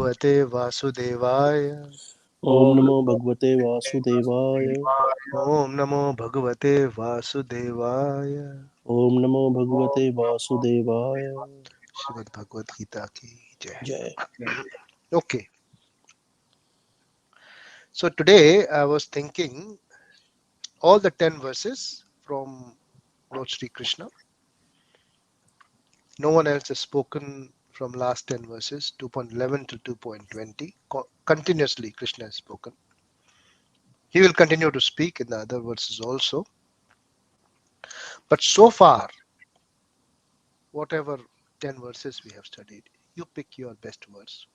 Bhagavate Vasudevaya. Om Namo Bhagavate Vasudevaya. Om Namo Bhagavate Vasudevaya. Om Namo Bhagavate Vasudevaya. Srimad Bhagavad Gita ki jai. Jai. Okay. So today I was thinking all the 10 verses from Lord Sri Krishna. No one else has spoken from last 10 verses, 2.11 to 2.20. Continuously Krishna has spoken. He will continue to speak in the other verses also. But so far, whatever 10 verses we have studied, you pick your best verse,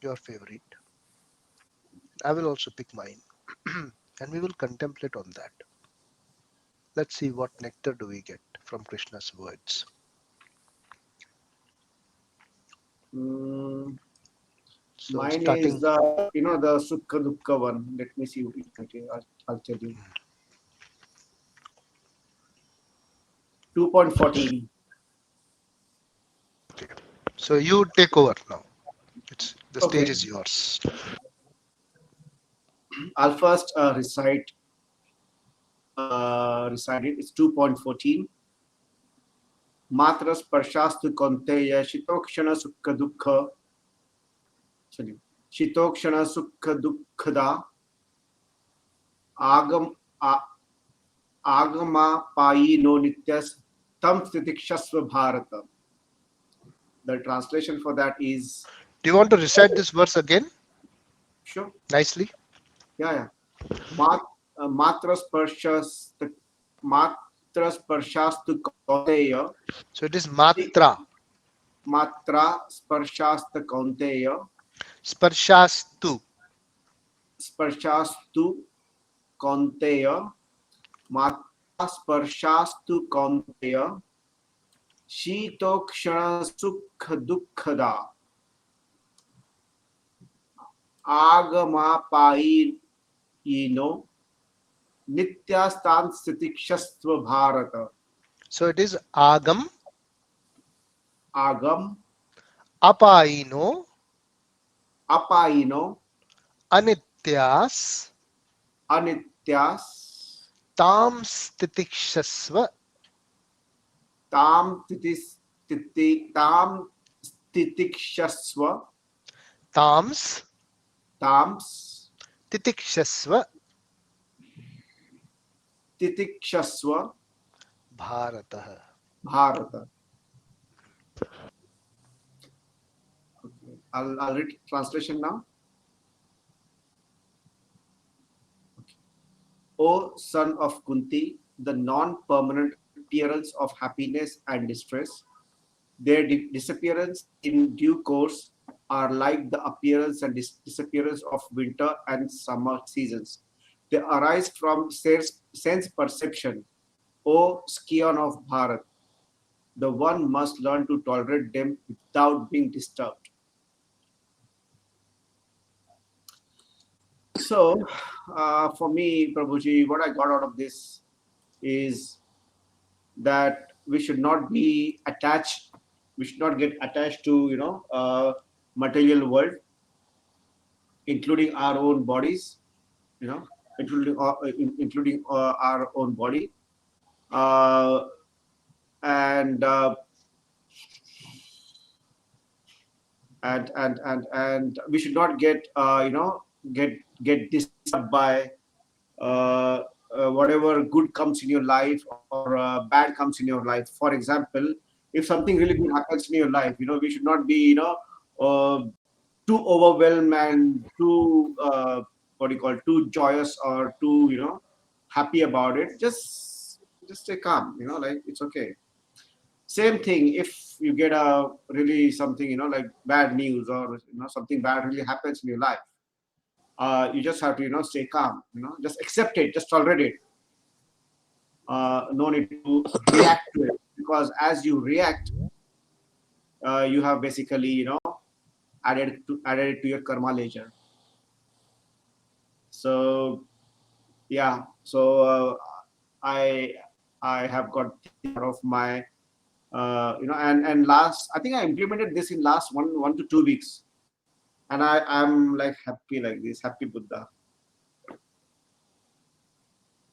your favorite. I will also pick mine. And we will contemplate on that. Let's see what nectar do we get from Krishna's words. Mm, So Mine starting, is the Sukha Dukkha one. Let me see. Okay, I'll tell you. 2.14. so you take over now. The stage Okay, is yours. I'll first recite it. It's 2.14. Matra sparshastu konteya shitokshana sukha dukkha. Sorry. Shitokshana sukha dukkhada agam agama payi no nityas tam titikshasva bharata. The translation for that is, Do you want to recite this verse again sure, nicely? yeah. Matra sparshastu kaunteya. So it is matra, Matra sparshastu kaunteya. sparshastu. Sparshastu kaunteya. Matra sparshastu kaunteya. Shitokshana sukha dukkhada. Agama payi no nityastan stitikshasva bharata. So it is agam, Agam apaino, apayino anityas, anityas tam stitikshasva, tam stitikshasva tams tams titikshasva, titikshasva bharatah. bharata. Okay. I'll read translation now. Okay. O son of Kunti, the non-permanent appearance of happiness and distress, their disappearance in due course are like the appearance and disappearance of winter and summer seasons. They arise from sense perception. O scion of Bharat, the one must learn to tolerate them without being disturbed. So, for me, Prabhuji, what I got out of this is that we should not be attached. We should not get attached to material world, including our own bodies. You know, including our own body, uh, and we should not get get disturbed by whatever good comes in your life or bad comes in your life. For example, if something really good happens in your life, we should not be too overwhelmed and too what do you call, too joyous or too happy about it. Just stay calm, like it's okay. Same thing if you get a really something, like bad news, or something bad really happens in your life. You just have to stay calm, just accept it, just tolerate it. No need to react to it, because as you react, you have basically added it to your karma ledger. So yeah, so I I have got out of my and last, I think I implemented this in last 1 to 2 weeks. and I'm like happy like this, happy Buddha.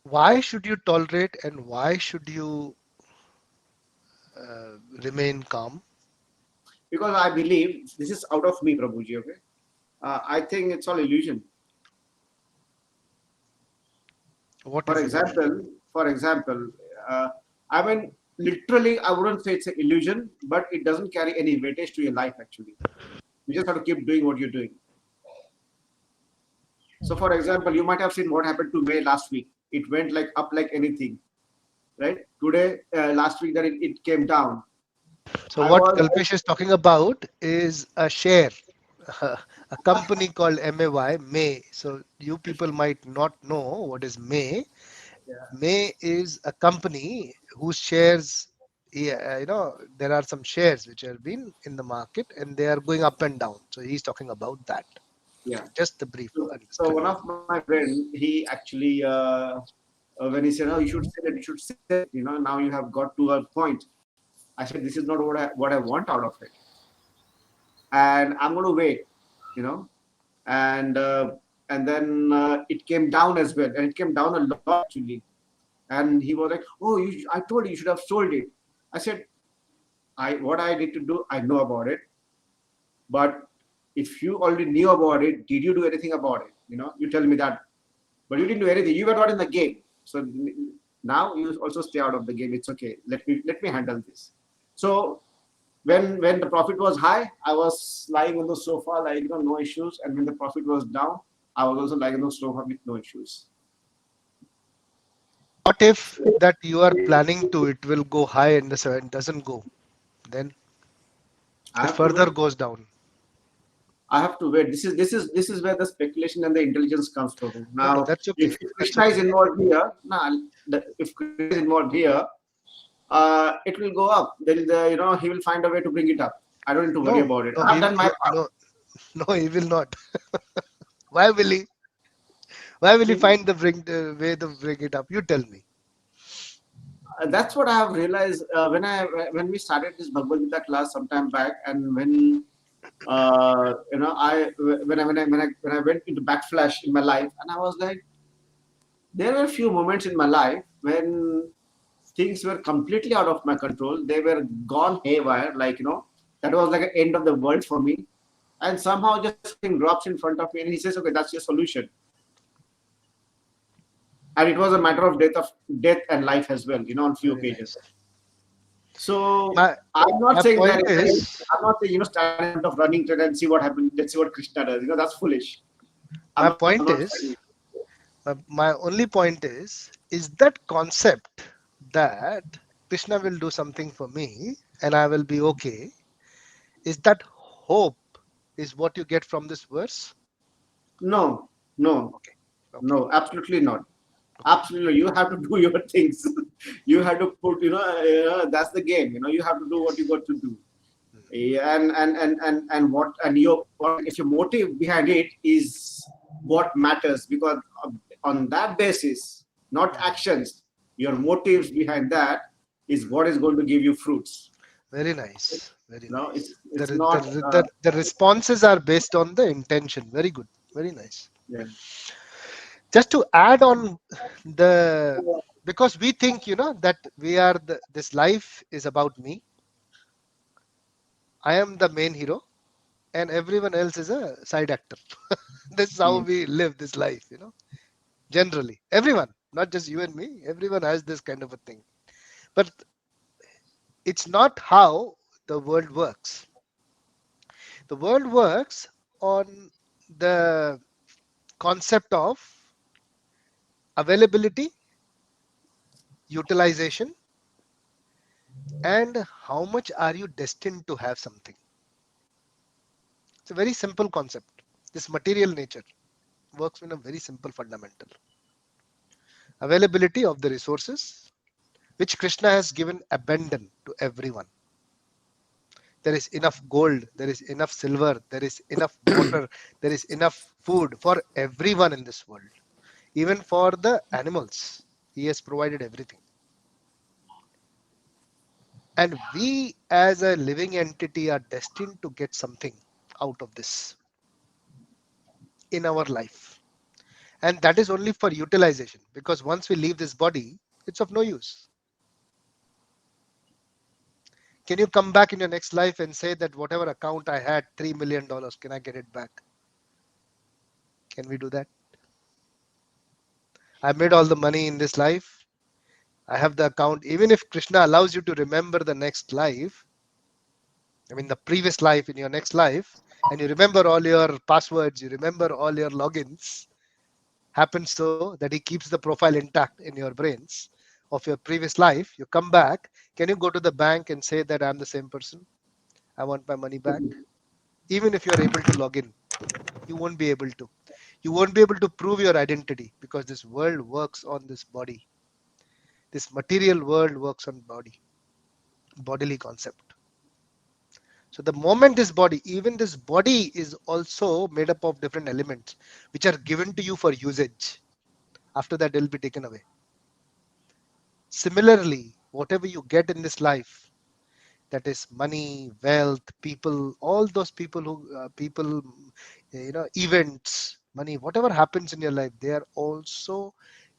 Why should you tolerate and why should you remain calm? Because I believe this is out of me, Prabhuji. Okay, I think it's all illusion. What For is illusion? example, for example, uh, I mean, literally, I wouldn't say it's an illusion, but it doesn't carry any weightage to your life. Actually, you just have to keep doing what you're doing. So, for example, you might have seen what happened to May last week. It went like up like anything, right? Today, last week, that it came down. So I what was, Kalpesh is talking about is a share, a company called May. So you people might not know what is May. yeah, May is a company whose shares, yeah, there are some shares which have been in the market and they are going up and down. So he's talking about that. yeah. Just the brief So one understanding. of my friend, he actually, when he said, "Oh, you should say it, you should say it," now you have got to a point. I said, "This is not what I want out of it, and I'm going to wait," you know, and uh, and then it came down as well, and it came down a lot actually. And he was like, "Oh, I told you should have sold it." I said, "I what I need to do, I know about it, but if you already knew about it, did you do anything about it? You tell me that, but you didn't do anything. You were not in the game, so now you also stay out of the game. It's okay. Let me handle this." So when the profit was high, I was lying on the sofa, like no issues. And when the profit was down, I was also lying on the sofa with no issues. What if that you are planning to, it will go high and the seven doesn't go? Then I it have to further wait. goes down. I have to wait. This is where the speculation and the intelligence comes from. No, no, Now, that's if, okay. if That's Krishna is okay. involved here, nah, if Krishna is involved here, it will go up. Then he will find a way to bring it up. I don't need to worry No, about it. no, I've done my part. no, no, he will not. Why will he? Why will he See, find the way to bring it up? You tell me. that's what I have realized when we started this Bhagavad Gita class sometime back, and when I when I went into backflash in my life, and I was like, there were a few moments in my life when things were completely out of my control. They were gone haywire, like that was like an end of the world for me. And somehow just something drops in front of me, and he says, "Okay, that's your solution." And it was a matter of death and life as well, on few Very occasions. nice. So My I'm not my saying that point is, I'm not saying stand in front of running train and see what happens. Let's see what Krishna does. That's foolish. my I'm point not is, my only point is that concept that Krishna will do something for me and I will be okay. Is that hope is what you get from this verse? no, no, Okay, okay, no, absolutely not. okay. Absolutely, you have to do your things. You have to put, that's the game. You have to do what you got to do. Hmm. Yeah, and what and your what if your motive behind it is what matters, because on that basis, not Hmm. actions, your Hmm. motives behind that is Hmm. what is going to give you fruits. Very nice, very It's nice. it's not The responses are based on the intention. Very good, very nice. yeah. Just to add on the, because we think that we are this life is about me. I am the main hero, and everyone else is a side actor. This is how Mm. we live this life. Generally, everyone, not just you and me, everyone has this kind of a thing. But it's not how the world works. The world works on the concept of availability, utilization, and how much are you destined to have something. It's a very simple concept. This material nature works in a very simple fundamental. Availability of the resources, which Krishna has given abundant to everyone. There is enough gold, there is enough silver, there is enough water, there is enough food for everyone in this world. Even for the animals, he has provided everything. And we as a living entity are destined to get something out of this. in our life. And that is only for utilization, because once we leave this body, it's of no use. Can you come back in your next life and say that whatever account I had, $3 million, can I get it back? Can we do that? I made all the money in this life. I have the account. Even if Krishna allows you to remember the next life, I mean the previous life in your next life, and you remember all your passwords, you remember all your logins, happens so that he keeps the profile intact in your brains of your previous life. You come back. Can you go to the bank and say that I'm the same person? I want my money back. Even if you're able to log in, you won't be able to. You won't be able to prove your identity, because this world works on this body. This material world works on body, bodily concept. So the moment this body, even this body is also made up of different elements which are given to you for usage. After that, it will be taken away. Similarly, whatever you get in this life, that is money, wealth, people, all those people events, money, whatever happens in your life, they are also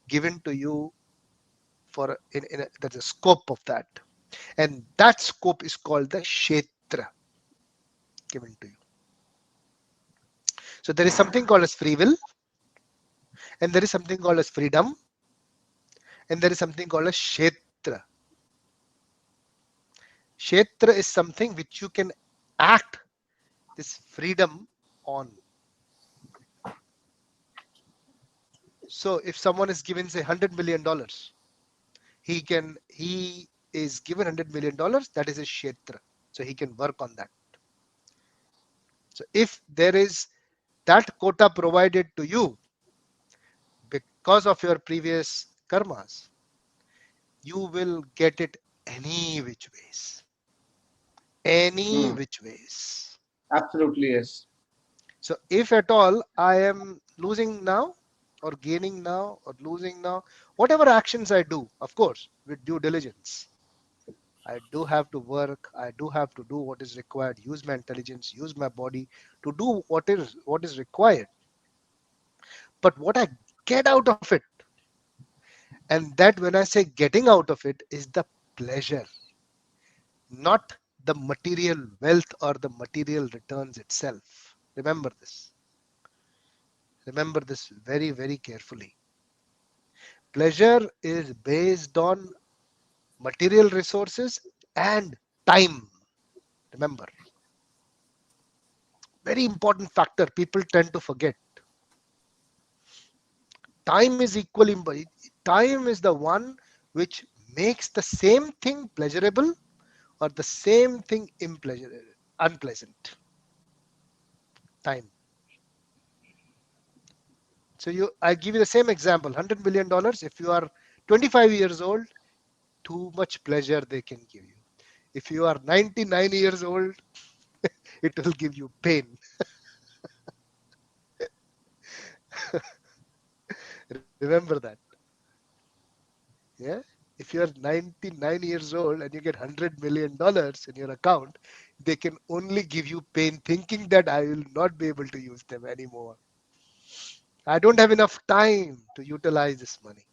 given to you for there's a scope of that, and that scope is called the kshetra given to you. So there is something called as free will, and there is something called as freedom, and there is something called as kshetra. Kshetra is something which you can act this freedom on. So if someone is given say $100 million, he is given $100 million. That is his kshetra. So he can work on that. So if there is that quota provided to you because of your previous karmas, you will get it any which ways. Any Hmm. which ways. Absolutely, yes. So if at all I am losing now or gaining now or losing now, whatever actions I do, of course, with due diligence, I do have to work, I do have to do what is required, use my intelligence, use my body to do what is required. But what I get out of it, and that when I say getting out of it, is the pleasure, not the material wealth or the material returns itself. Remember this. Remember this very, very carefully. Pleasure is based on material resources and time. Remember, very important factor people tend to forget. Time is equally important. Time is the one which makes the same thing pleasurable or the same thing unpleasant. Time. So I give you the same example. $100 million. If you are 25 years old, too much pleasure they can give you. If you are 99 years old, it will give you pain. Remember that. Yeah. If you are 99 years old and you get $100 million in your account, they can only give you pain thinking that I will not be able to use them anymore. I don't have enough time to utilize this money.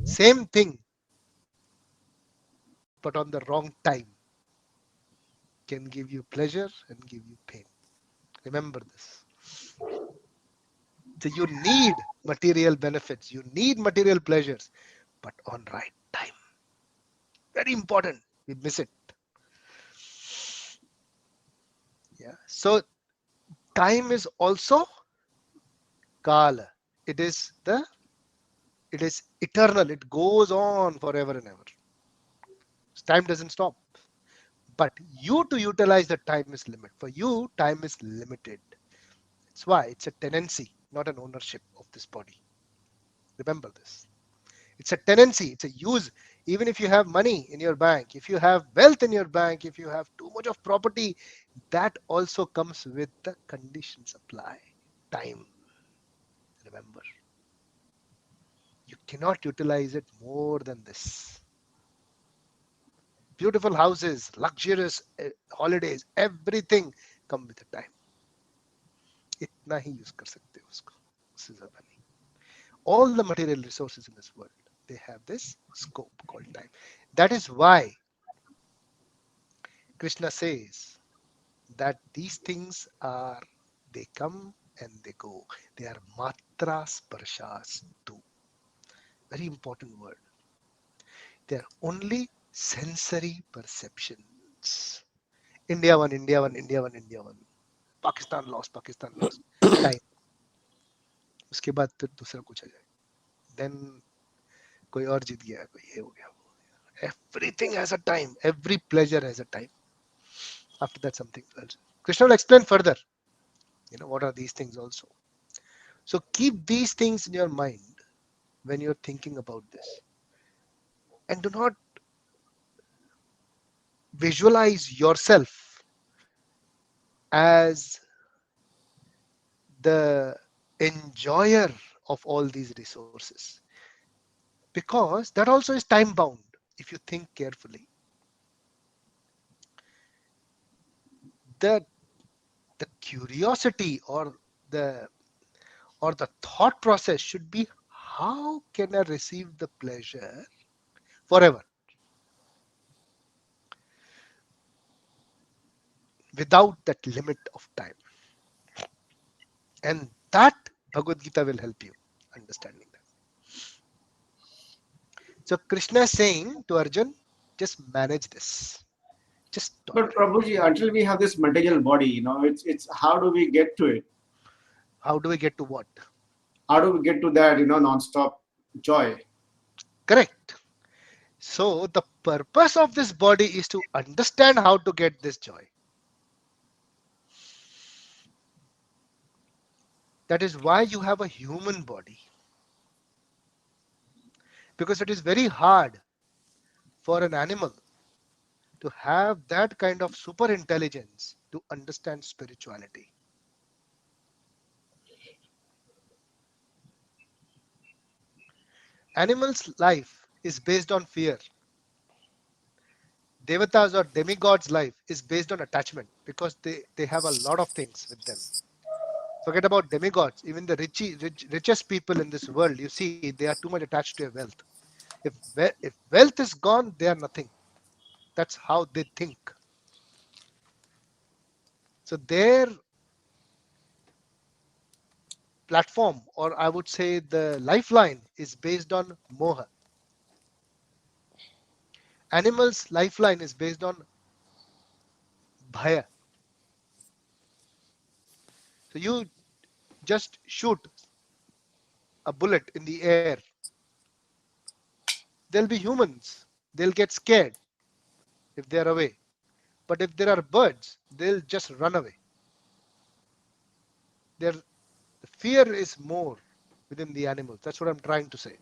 Same thing, but on the wrong time, can give you pleasure and give you pain. Remember this. So you need material benefits, you need material pleasures, but on right time. Very important. We miss it. Yeah. So time is also kala. It is it is eternal. It goes on forever and ever. Time doesn't stop. But you to utilize the time is limit. For you, time is limited. That's why it's a tenancy, not an ownership of this body. Remember this. It's a tenancy, it's a use. Even if you have money in your bank, if you have wealth in your bank, if you have too much of property, that also comes with the conditions apply. Time. Remember, you cannot utilize it more than this. Beautiful houses, luxurious holidays, everything come with a time. इतना ही use कर सकते हो उसको, उससे ज्यादा नहीं. All the material resources in this world, they have this scope called time. That is why Krishna says that these things are, they come and they go. They are matra sparshas too. Very important word. They are only sensory perceptions. India one, India one, India one, India one. Pakistan lost, Pakistan lost. Time. उसके बाद फिर दूसरा कुछ आ जाए. Then कोई और जीत गया, कोई ये हो गया. Everything has a time. Every pleasure has a time. After that, something else. Krishna will explain further. What are these things also. So keep these things in your mind when you're thinking about this, and do not visualize yourself as the enjoyer of all these resources, because that also is time bound if you think carefully. The the curiosity the the thought process should be, how can I receive the pleasure forever without that limit of time? And that Bhagavad Gita will help you understanding that. So Krishna is saying to Arjun, just manage this, just But tolerate. Prabhuji, until we have this material body, it's how do we get to it? How do we get to what? How do we get to that, non-stop joy? Correct. So the purpose of this body is to understand how to get this joy. That is why you have a human body, because it is very hard for an animal to have that kind of super intelligence to understand spirituality. Animals' life is based on fear. Devatas or demigods' life is based on attachment, because they have a lot of things with them. Forget about demigods. Even the richest people in this world, you see, they are too much attached to their wealth. If wealth is gone, they are nothing. That's how they think. So their platform, or I would say the lifeline, is based on moha. Animals' lifeline is based on bhaya. So you just shoot a bullet in the air. There'll be humans. They'll get scared if they're away. But if there are birds, they'll just run away. The fear is more within the animals. That's what I'm trying to say.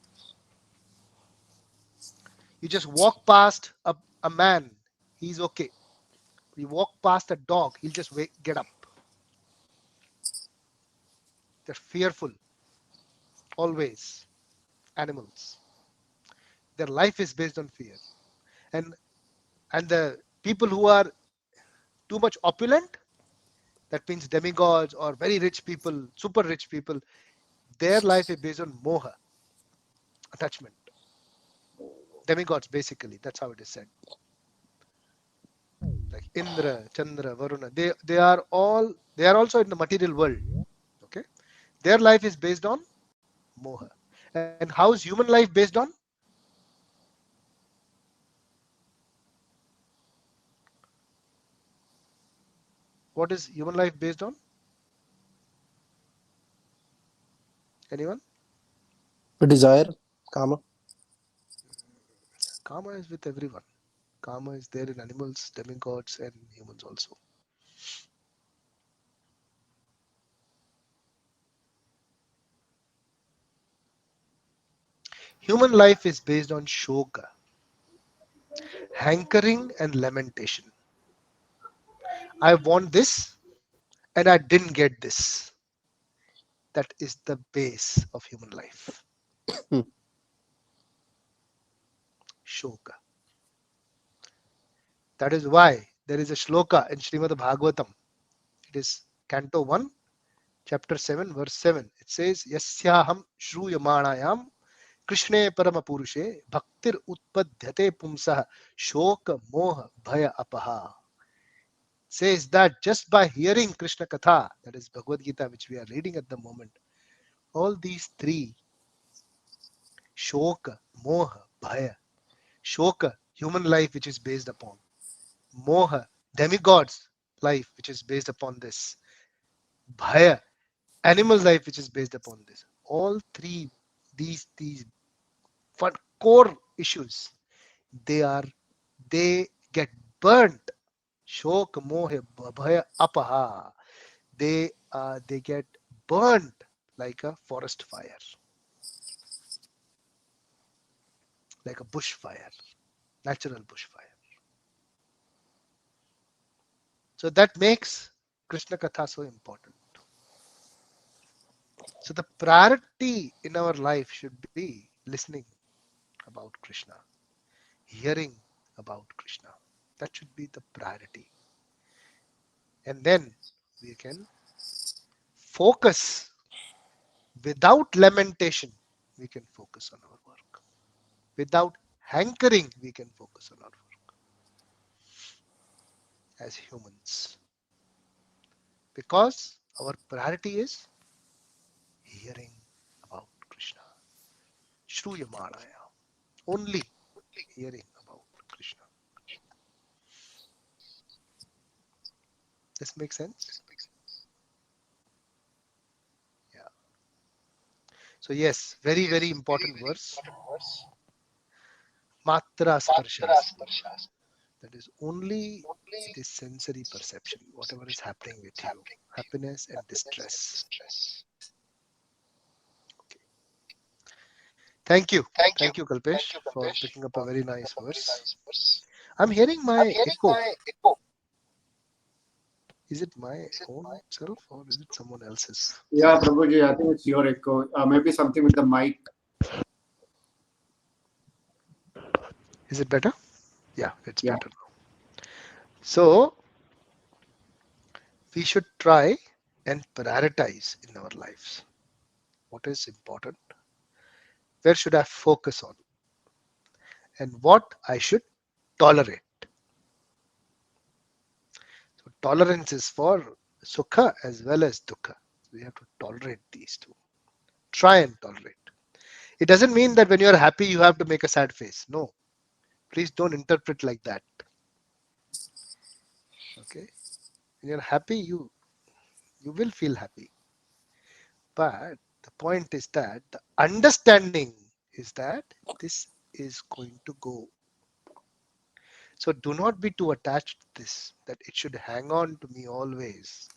You just walk past a man, he's okay. You walk past a dog, he'll just get up. They're fearful, always. Animals. Their life is based on fear. And the people who are too much opulent, that means demigods or very rich people, super rich people, their life is based on moha, attachment. Demigods, basically, that's how it is said. Like Indra, Chandra, Varuna, they are also in the material world. Okay, their life is based on moha. And how is human life based on? What is human life based on? Anyone? desire, kama. Karma is with everyone. Karma is there in animals, demigods, and humans also. Human life is based on shoga, hankering and lamentation. I want this and I didn't get this. That is the base of human life. Hmm. Shoka. That is why there is a shloka in Srimad Bhagavatam. It is Canto 1, chapter 7, verse 7. It says, Yasyaham shruyamanayam Krishne Paramapurushe Bhaktir Utpadhyate Pumsah Shoka Moha Bhaya Apaha. Says that just by hearing Krishna Katha, that is Bhagavad Gita, which we are reading at the moment, all these three, Shoka, Moha, Bhaya. Shoka, human life which is based upon. Moha, demigods life which is based upon this. Bhaya, animal life which is based upon this. All three, these core issues, they are they get burnt. Shok, moha, bhaya, apaha. They get burnt like a forest fire, like a bush fire, natural bush fire. So that makes Krishna Katha so important. So the priority in our life should be listening about Krishna, hearing about Krishna. That should be the priority. And then we can focus without lamentation. We can focus on our work. Without hankering, we can focus on our work as humans. Because our priority is hearing about Krishna. Shruyamanaya. Only hearing about Krishna. This makes sense? Yeah. So yes, very, very important verse. Matra sparshas. That is only the sensory perception, whatever is happening with you, happiness and distress. Okay. Thank you, Kalpesh, for picking up a very nice verse. I'm hearing my echo. Is it my own self or is it someone else's? Yeah, Prabhuji, I think it's your echo. Maybe something with the mic. Is it better? Yeah, it's Yeah. better now. So we should try and prioritize in our lives. What is important? Where should I focus on? And what I should tolerate. So tolerance is for sukha as well as dukkha. So we have to tolerate these two. Try and tolerate. It doesn't mean that when you're happy you have to make a sad face. No. Please don't interpret like that. Okay. When you're happy, you will feel happy. But the point is that the understanding is that this is going to go. So do not be too attached to this, that it should hang on to me always.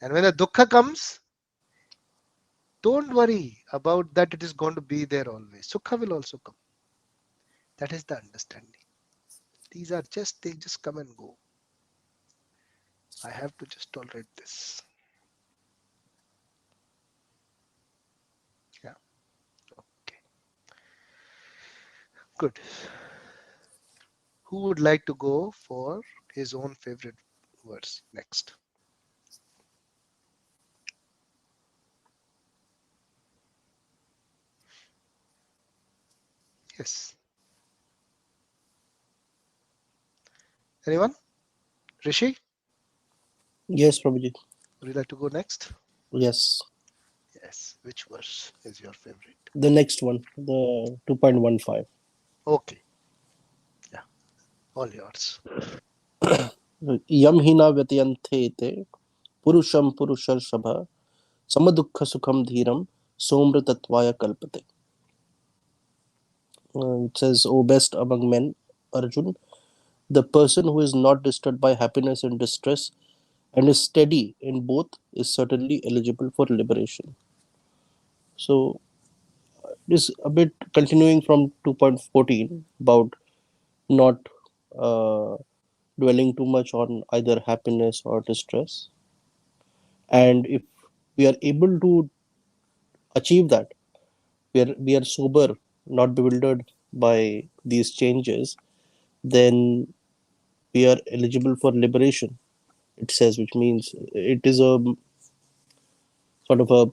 And when the dukkha comes, don't worry about that it is going to be there always. Sukha will also come. That is the understanding. These are just, they just come and go. I have to just tolerate this. Yeah. Okay. Good. Who would like to go for his own favorite verse next? Yes. Anyone? Rishi, Yes, Prabhuji. would you like to go next? Yes. Yes. Which verse is your favorite? The next one, the 2.15. Okay. Yeah. All yours. Yam hina vyatayante te purusham purushar samadukha sukham dhiram somratatvaya kalpate. It says, O best among men, Arjun, the person who is not disturbed by happiness and distress and is steady in both is certainly eligible for liberation. So, it is a bit continuing from 2.14 about not uh, dwelling too much on either happiness or distress. And if we are able to achieve that, we are sober, not bewildered by these changes, then we are eligible for liberation, it says, which means it is a sort of a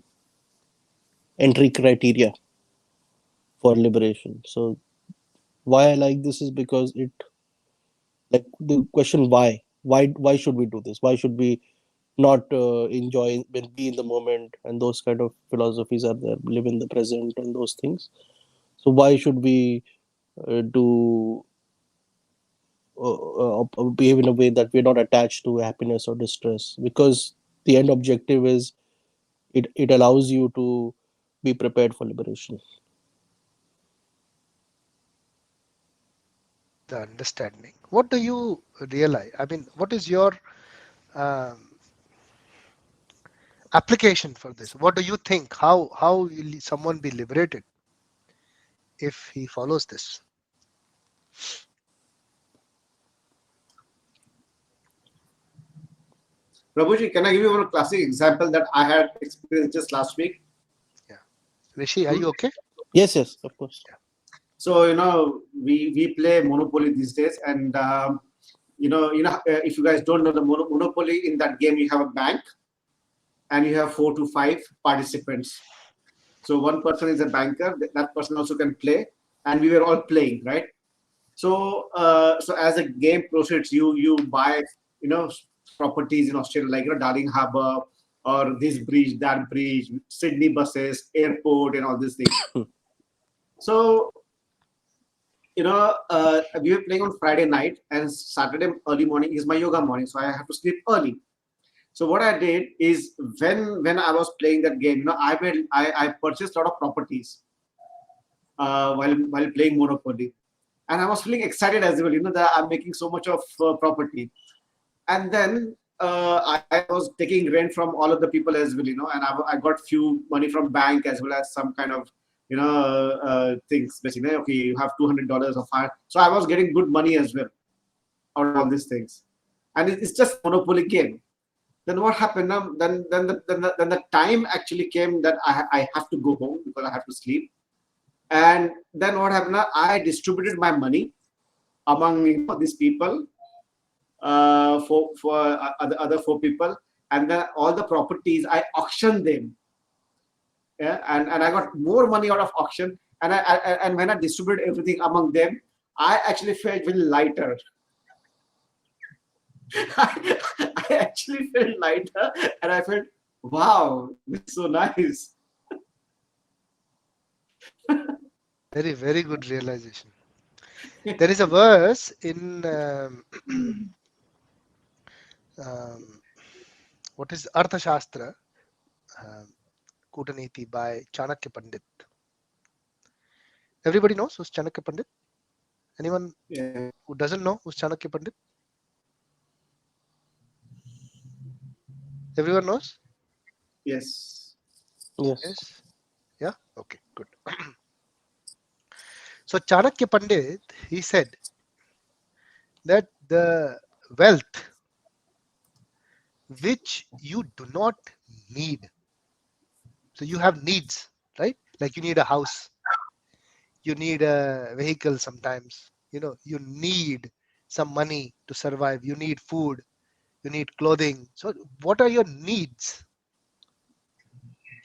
entry criteria for liberation. So why I like this is because it, like the question why should we do this? Why should we not enjoy and be in the moment? And those kind of philosophies are there. Live in the present and those things. So why should we do behave in a way that we're not attached to happiness or distress? Because the end objective is it allows you to be prepared for liberation. The understanding. What do you realize? I mean, what is your um, application for this? What do you think? How will someone be liberated if he follows this? Prabhuji, can I give you one classic example that I had experienced just last week? Yeah, Rishi, are Hmm? you okay? Yes, yes, of course. Yeah. So we play Monopoly these days, and if you guys don't know the Monopoly, in that game you have a bank and you have 4 to 5 participants. So one person is a banker. That person also can play, and we were all playing, right? So as the game proceeds, you buy properties in Australia, like Darling Harbour or this bridge, that bridge, Sydney buses, airport, and all these things. So we were playing on Friday night, and Saturday early morning is my yoga morning, so I have to sleep early. So what I did is when I was playing that game, I purchased a lot of properties while playing Monopoly, and I was feeling excited as well. That I'm making so much of property, and then I was taking rent from all of the people as well. And I got few money from bank as well as some kind of things. Basically, okay, you have $200 of fire, so I was getting good money as well out of all these things, and it's just a Monopoly game. Then what happened? Then the time actually came that I have to go home because I have to sleep. And then what happened? I distributed my money among these people, for other 4 people, and then all the properties I auctioned them. Yeah, and I got more money out of auction. And when I distributed everything among them, I actually felt very lighter. I actually felt lighter, and I felt, wow, this is so nice. Very, very good realization. There is a verse in um, what is Arthashastra, um, Kutaniti by Chanakya Pandit. Everybody knows who's Chanakya Pandit? Anyone Yeah. who doesn't know who's Chanakya Pandit? Everyone knows? Yes. Yes. Yes? Yeah? Okay, good. So Chanakya Pandit, he said that the wealth which you do not need, so you have needs, right? Like you need a house, you need a vehicle sometimes, you need some money to survive, you need food, you need clothing. So what are your needs?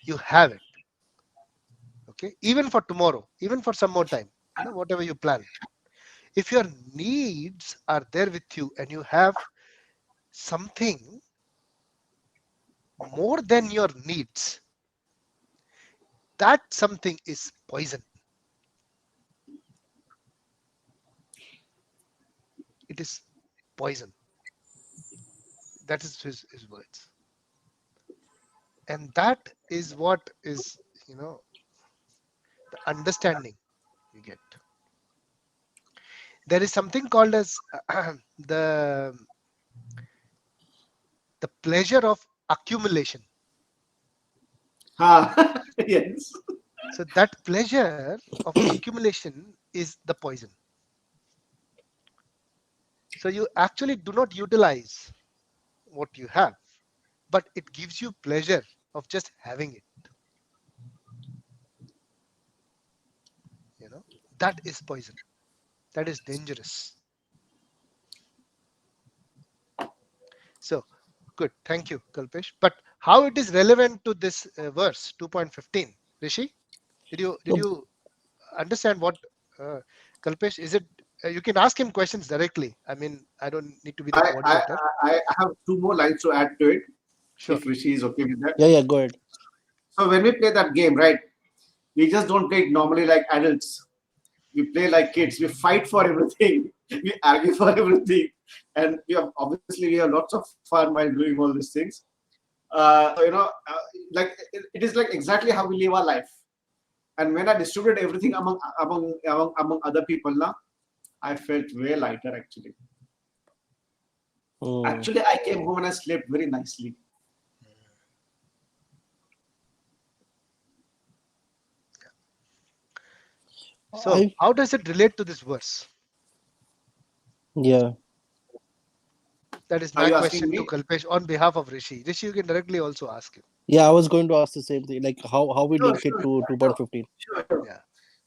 You have it, okay? Even for tomorrow, even for some more time, whatever you plan. If your needs are there with you and you have something more than your needs, that something is poison. It is poison. That is his words. And that is what is, the understanding you get. There is something called as the the pleasure of accumulation. Ah, yes. So that pleasure of accumulation is the poison. So you actually do not utilize what you have, but it gives you pleasure of just having it. You know, that is poison. That is dangerous. So good. Thank you, Kalpesh. But how it is relevant to this verse 2.15. Rishi, did you understand what uh, Kalpesh? Is it you can ask him questions directly. I mean, I don't need to be the I, I, coordinator. I have two more lines to add to it, Sure. if Rishi is okay with that. Yeah, go ahead. So when we play that game, right, we just don't play it normally like adults. We play like kids. We fight for everything. We argue for everything, and we have lots of fun while doing all these things. Like it is like exactly how we live our life. And when I distributed everything among other people, now I felt way lighter actually. Hmm. Actually, I came home and I slept very nicely. So, I how does it relate to this verse? Yeah, That is Are my you asking question to me? Kalpesh on behalf of Rishi. Rishi, you can directly also ask him. yeah. I was going to ask the same thing, like how we Sure, link it sure, to sure, 2.15. sure. Yeah.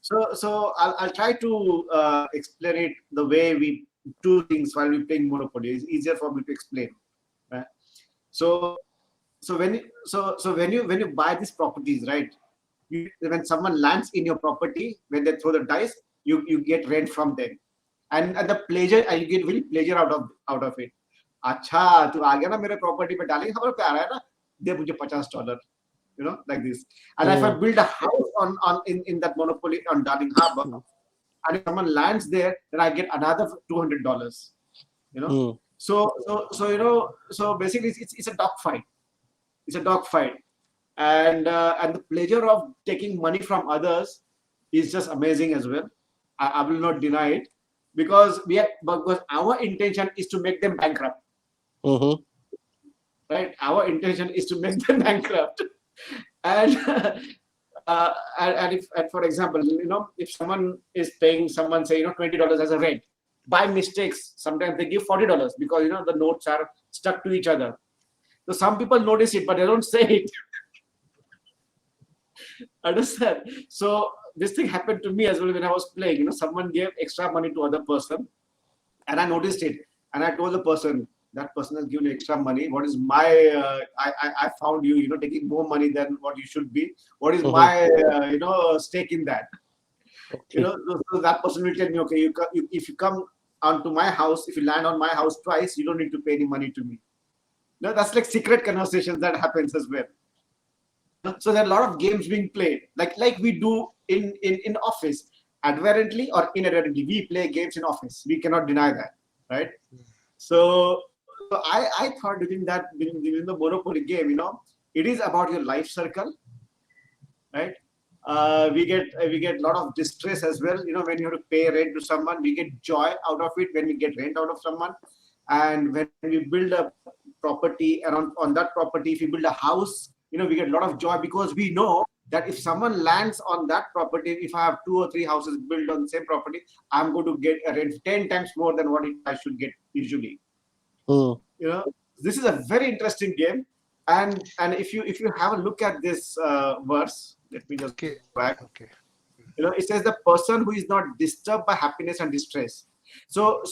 So I'll try to explain it the way we do things while we're playing Monopoly. It's easier for me to explain. Right? So when you buy these properties, right? When someone lands in your property, when they throw the dice, you get rent from them, and the pleasure, and you get really pleasure out of it. अच्छा तू आ गया ना मेरे property पे डालेंगे खबर पे आ रहा है ना दे मुझे $50, like this. And if I Hmm. build a house in that monopoly on Darling Harbor, and if someone lands there, then I get another $200. You know, Hmm. so basically it's a dog fight. It's a dog fight, and the pleasure of taking money from others is just amazing as well. I will not deny it, because our intention is to make them bankrupt, Mm-hmm. right? Our intention is to make them bankrupt, and and for example, if someone is paying someone, say, $20 as a rent, by mistakes sometimes they give $40 because the notes are stuck to each other. So some people notice it, but they don't say it. Understand? So this thing happened to me as well when I was playing. Someone gave extra money to other person, and I noticed it, and I told the person, that person has given you extra money. What is my? I found you, taking more money than what you should be. What is Mm-hmm. my, stake in that? Okay. So that person will tell me, okay, if you come onto my house, if you land on my house twice, you don't need to pay any money to me. No, that's like secret conversations that happens as well. So there are a lot of games being played, like we do in office, advertently or inadvertently. We play games in office. We cannot deny that, right? So I thought during the Monopoly game, it is about your life circle, right? We get a lot of distress as well. When you have to pay rent to someone, we get joy out of it when we get rent out of someone. And when we build a property, and on that property, if we build a house, we get a lot of joy, because we know that if someone lands on that property, if I have 2 or 3 houses built on the same property, I'm going to get a rent 10 times more than what I should get usually. Hmm. you know this is a very interesting game. And if you have a look at this verse, let me just Okay. go back. Okay. It says the person who is not disturbed by happiness and distress. So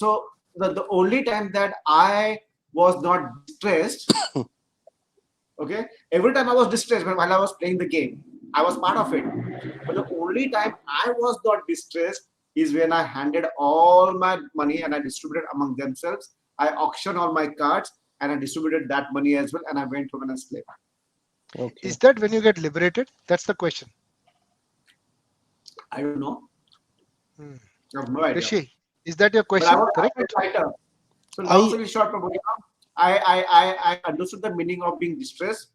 the only time that I was not distressed, okay, every time I was distressed while I was playing the game, I was part of it. But the only time I was not distressed is when I handed all my money and I distributed among themselves. I auctioned all my cards and I distributed that money as well, and I went home and I slept. Okay. Is that when you get liberated? That's the question. I don't know. Hmm. I have no idea. Rishi, is that your But I question? was I felt Correct? lighter. So long I story short, Prabhu, I understood the meaning of being distressed,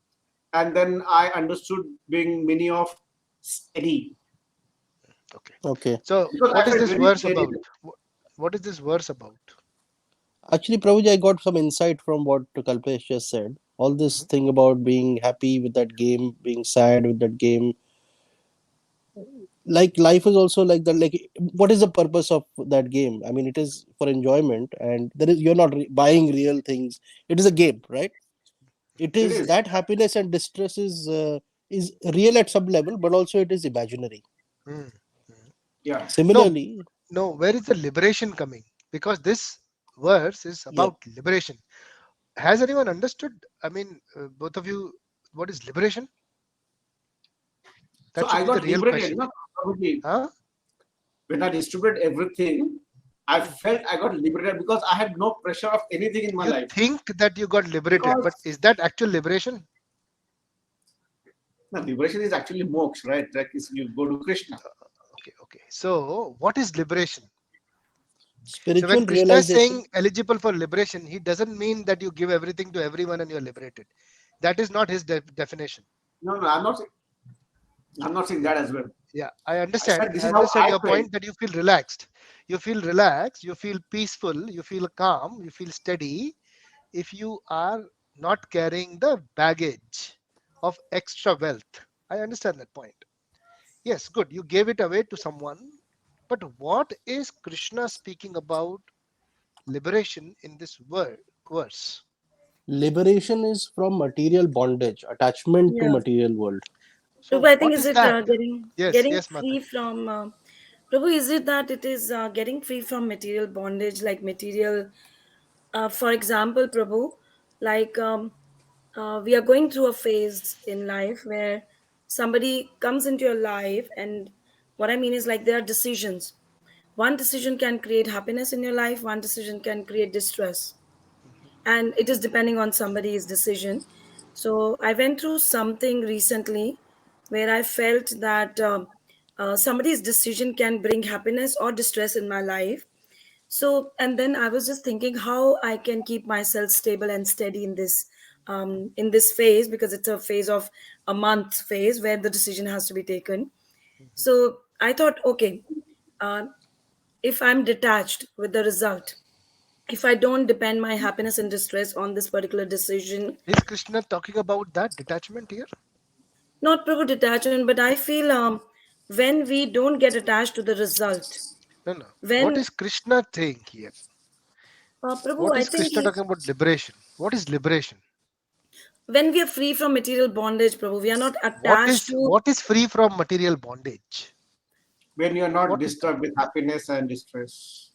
and then I understood being meaning of steady, Okay. Okay. So, because I what is felt this very verse steady. about? What is this verse about? Actually, Prabhuji, I got some insight from what Kalpesh just said. All this Mhm. thing about being happy with that game, being sad with that game, like life is also like that. Like, what is the purpose of that game? I mean, it is for enjoyment, and you're not buying real things. It is a game, right? It It is is. that happiness and distress is real at some level, but also it is imaginary. Hmm. Hmm. Yeah. No, Similarly, no. Where is the liberation coming? Because this verse is yeah, about liberation. Has anyone understood? I mean, both of you. What is liberation? So That should I be the got real liberated, question. Prabhuji. Huh? When I distributed everything, I Hmm. felt I got liberated because I had no pressure of anything in my You life. think that you got liberated, but Because is that actual liberation? no, liberation is actually moksha, right? Like you go to Krishna. Okay, okay. So, what is liberation? So, when Spiritual Krishna is realization. saying eligible for liberation, he doesn't mean that you give everything to everyone and you're liberated. That is not his definition. No, no, I'm not saying Yeah, that as well. yeah. I I understand. said this I is how understand I your felt. point that you feel relaxed. You feel relaxed. You feel peaceful. You feel calm. You feel steady. If you are not carrying the baggage of extra wealth. I understand that point. Yes, good. You gave it away to someone. But what is Krishna speaking about liberation in this verse? Liberation is from material bondage, attachment to Yeah. material world. Prabhu, So, I think what is is it that? Yes, getting yes, Mata. free from Prabhu, is it that it is getting free from material bondage, like material, for example, Prabhu, like we are going through a phase in life where somebody comes into your life, and what I mean is like there are decisions. One decision can create happiness in your life, one decision can create distress, Mhm, and it is depending on somebody's decision. So I went through something recently where I felt that somebody's decision can bring happiness or distress in my life. So, and then I was just thinking how I can keep myself stable and steady in this phase, because it's a phase of a month phase where the decision has to be taken. mhm. So I thought, okay, uh, if I'm detached with the result, if I don't depend my happiness and distress on this particular decision, Is Krishna talking about that detachment here? not Prabhu detachment, but I feel when we don't get attached to the result, No, no. What when is Krishna saying here? Prabhu, What I is think Krishna talking about liberation? What is liberation? when we are free from material bondage, Prabhu, we are not What attached is to. what is free from material bondage? When you're not What is that? disturbed with happiness and distress.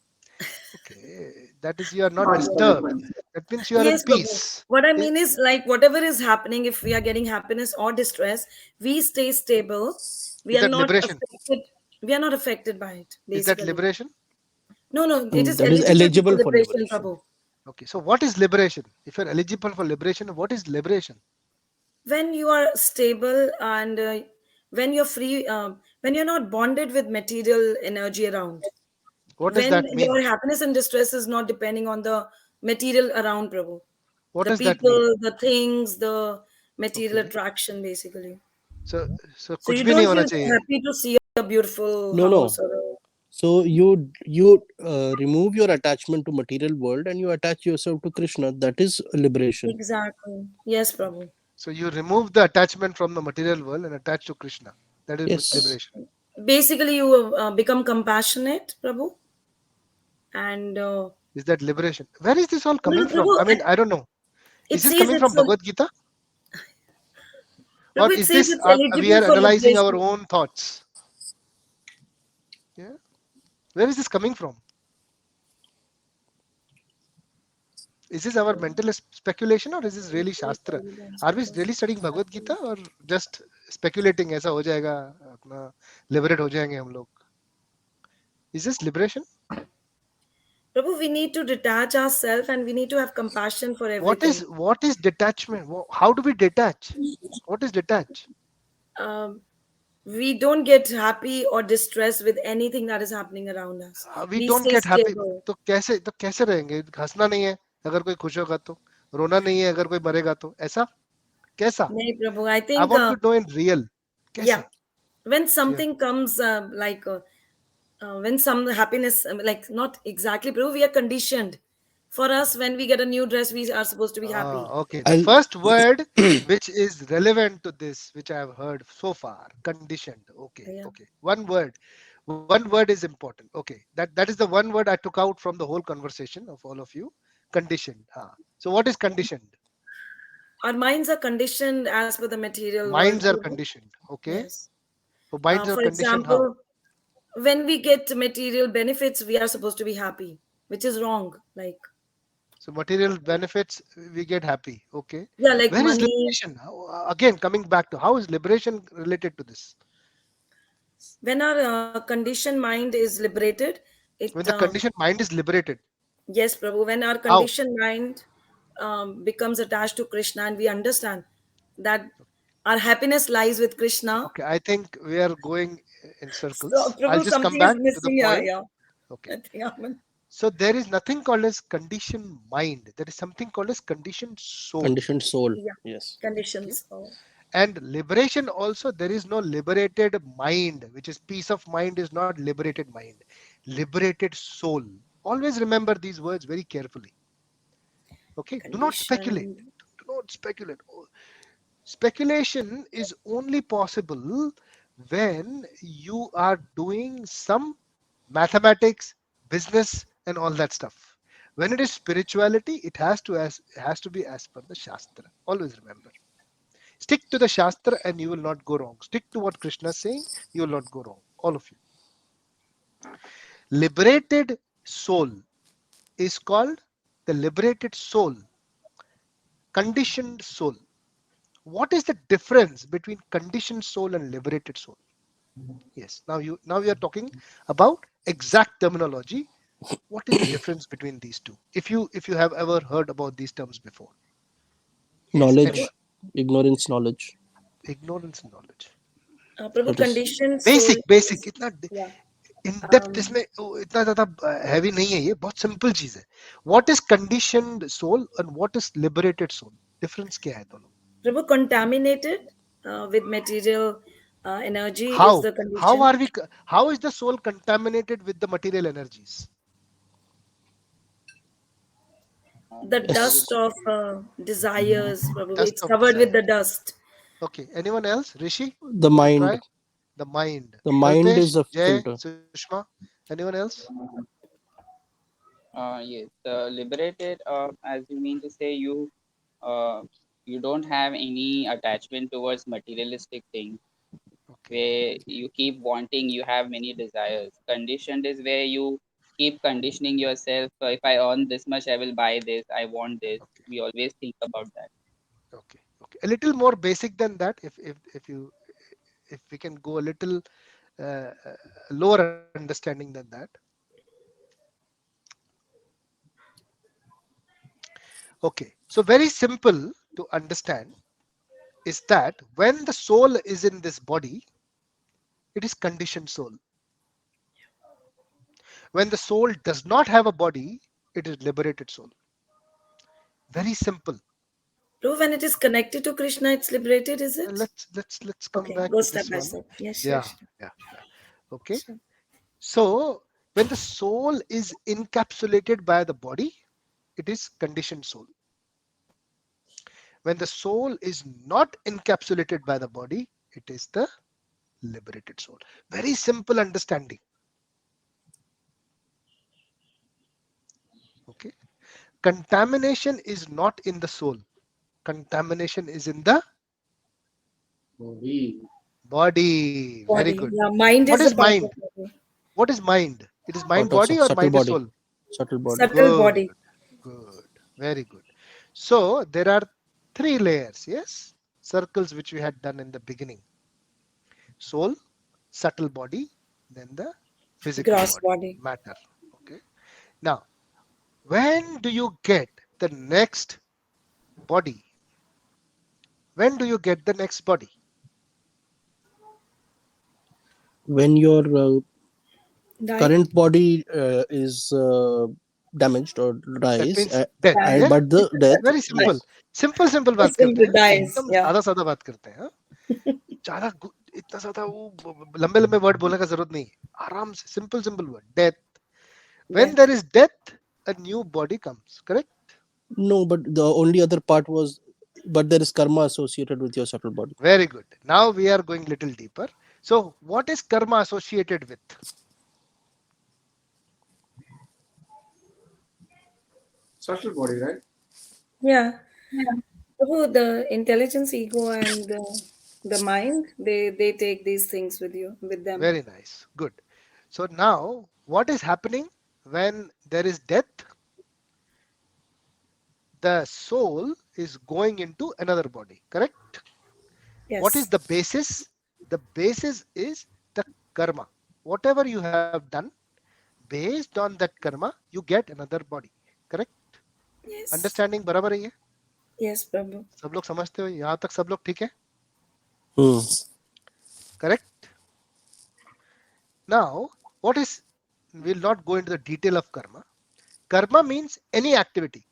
Okay, that is you are not No, different, disturbed. different. That means you are in Yes, Prabhu. peace. What I I- mean is like whatever is happening, if we are getting happiness or distress, we stay stable. We Is are that not liberation? affected. We are not affected by it, Is that basically. liberation? No, no, it is That is eligible for eligible for liberation, liberation. Prabhu. Okay, so what is liberation? If you're eligible for liberation, what is liberation? When you are stable and when you're free, when you're not bonded with material energy around, What does when that mean? your happiness and distress is not depending on the material around, Prabhu, What the does that mean? people, the things, the material Okay, attraction, basically. so so So कुछ you भी नहीं don't होना feel चाहिए. happy to see a beautiful No, house no. or So you remove your attachment to material world and you attach yourself to Krishna. That is liberation. exactly. Yes, Okay, Prabhu. so you remove the attachment from the material world and attach to Krishna. That is Yes. liberation. Basically, you become compassionate, Prabhu, and Is that liberation? Where is this all well, coming from? Prabhu, I mean, I don't know. Is it this says coming from it's a Bhagavad Gita, or Prabhu, it is says this it's we eligible are for analyzing our liberation. own thoughts? Yeah, where is this coming from? Is this our mental speculation or is this really Shastra? Are we really studying Bhagavad Gita or just speculating ऐसा हो जाएगा अपना liberate हो जाएंगे हम लोग? Is this liberation? Prabhu, we need to detach ourselves and we need to have compassion for everything. What is detachment? How do we detach? What is detach? Um, we don't get happy or distressed with anything that is happening around us. We We don't stay get happy. stable. तो कैसे रहेंगे? हंसना नहीं है अगर कोई खुश होगा तो, रोना नहीं है अगर कोई मरेगा तो, ऐसा कैसा? Nahi, Prabhu. I I think, want to know in real. yeah, कैसे? when Yeah. something comes, when some happiness, like not exactly, Prabhu, we are conditioned. For us, when we get a new dress, we are supposed to be happy. Okay. The I'll first word which is relevant to this, which I have heard so far, conditioned. Okay. Yeah. Okay. One word. One word is important. Okay. That is the one word I took out from the whole conversation of all of you. Conditioned. So what is conditioned? Our minds are conditioned as per the material world. Minds are conditioned. Okay. Yes. So minds are For conditioned how? example, when we get material benefits, we are supposed to be happy, which is wrong. Like, So material benefits, we get happy. Okay. Yeah, like Where is money. liberation? Again, coming back to how is liberation related to this? When our conditioned mind is liberated, it When the conditioned mind is liberated, yes, Prabhu. When our how? conditioned mind becomes attached to Krishna, and we understand that our happiness lies with Krishna. Okay, I think we are going in So, circles. I'll Prabhu, just come something is back to the missing. Yeah, point. yeah. Okay. I think I'm So there is nothing called as conditioned mind. There is something called as conditioned soul. Conditioned soul. yeah. Yes. Okay. Conditions. Oh. And liberation also, there is no liberated mind, which is peace of mind is not liberated mind. Liberated soul. Always remember these words very carefully. Okay. Do not speculate. Conditioned. Do not speculate. Speculation is only possible when you are doing some mathematics, business, and all that stuff. When it is spirituality, it has to be as per the Shastra. Always remember. Stick to the Shastra and you will not go wrong. Stick to what Krishna is saying, you will not go wrong. All of you. Liberated soul is called the liberated soul, conditioned soul. What is the difference between conditioned soul and liberated soul? Yes. Now we are talking about exact terminology. What is the difference between these two? If you have ever heard about these terms before. Yes. Prabhu, Anyone? Knowledge, ignorance, knowledge. Ignorance and knowledge. So Prabhu, it is conditioned soul basic basic is, इतना yeah. In depth Um, इसमें इतना ज्यादा heavy नहीं है ये बहुत simple चीज है what is conditioned soul and what is liberated soul difference क्या है दोनों Prabhu, contaminated with material energy is how the how condition. are we how is the soul contaminated with the material energies The Because dust it's yes. of desires, Prabhu. dust It's of covered with desire the dust. okay anyone else rishi The you try mind. the mind The mind kalpesh is a jay filter. sushma anyone else yes, liberated. As you mean to say, uh, you don't have any attachment towards materialistic things. okay Where you keep wanting, you have many desires. Conditioned is where you keep conditioning yourself. If I earn this much, I will buy this. I want this. okay We always think about that. okay a little more basic than that if you if we can go a little uh, uh, lower understanding than that. Okay, so very simple to understand is that when the soul is in this body, it is conditioned soul. When the soul does not have a body, it is liberated soul. Very simple. Prabhu, when it is connected to Krishna, it's liberated, is it? Let's come Okay, back go to step this by one. step. Yes, sure, Yeah, sure. yeah. Okay. Sure. So when the soul is encapsulated by the body, it is conditioned soul. When the soul is not encapsulated by the body, it is the liberated soul. Very simple understanding. Okay. Contamination is not in the soul. Contamination is in the Body. body. Very Body. good. Yeah, mind What is a is part mind? of body. What is mind? It is mind Auto, body or subtle mind is body. soul? Subtle body. Subtle Good, body. good. Very good. So there are three layers, yes? Circles which we had done in the beginning. Soul, subtle body, then the physical Gross body, body. matter. Okay. Now, when do you get the next body? When do you get the next body? When your Die. current body is damaged or That dies, means death. Die. Yeah. but the death, very Die. Simple yes. Simple बात करते Simple हैं dies. एकदम Yeah. सादा सादा बात करते हैं हाँ? ज्यादा इतना ज्यादा वो लंबे लंबे वर्ड बोलने का जरूरत नहीं है आराम से simple word death when Death. There is death a new body comes correct No, but the only other part was, but there is karma associated with your subtle body. very good now we are going little deeper so what is karma associated with Subtle body, right? Yeah. Prabhu, the intelligence, ego, and the mind, they take these things with you, with them. very nice good so now what is happening when there is death the soul is going into another body, correct? What is Yes. the basis? The basis is the karma. Whatever you have done, based on that karma, you get another body, correct? Yes. Understanding बराबर है ये? Yes, Prabhu. सब लोग समझते हो? यहाँ तक सब लोग ठीक है? Hmm. Correct? Now, what is, we'll not go into the detail of karma. Karma means any activity,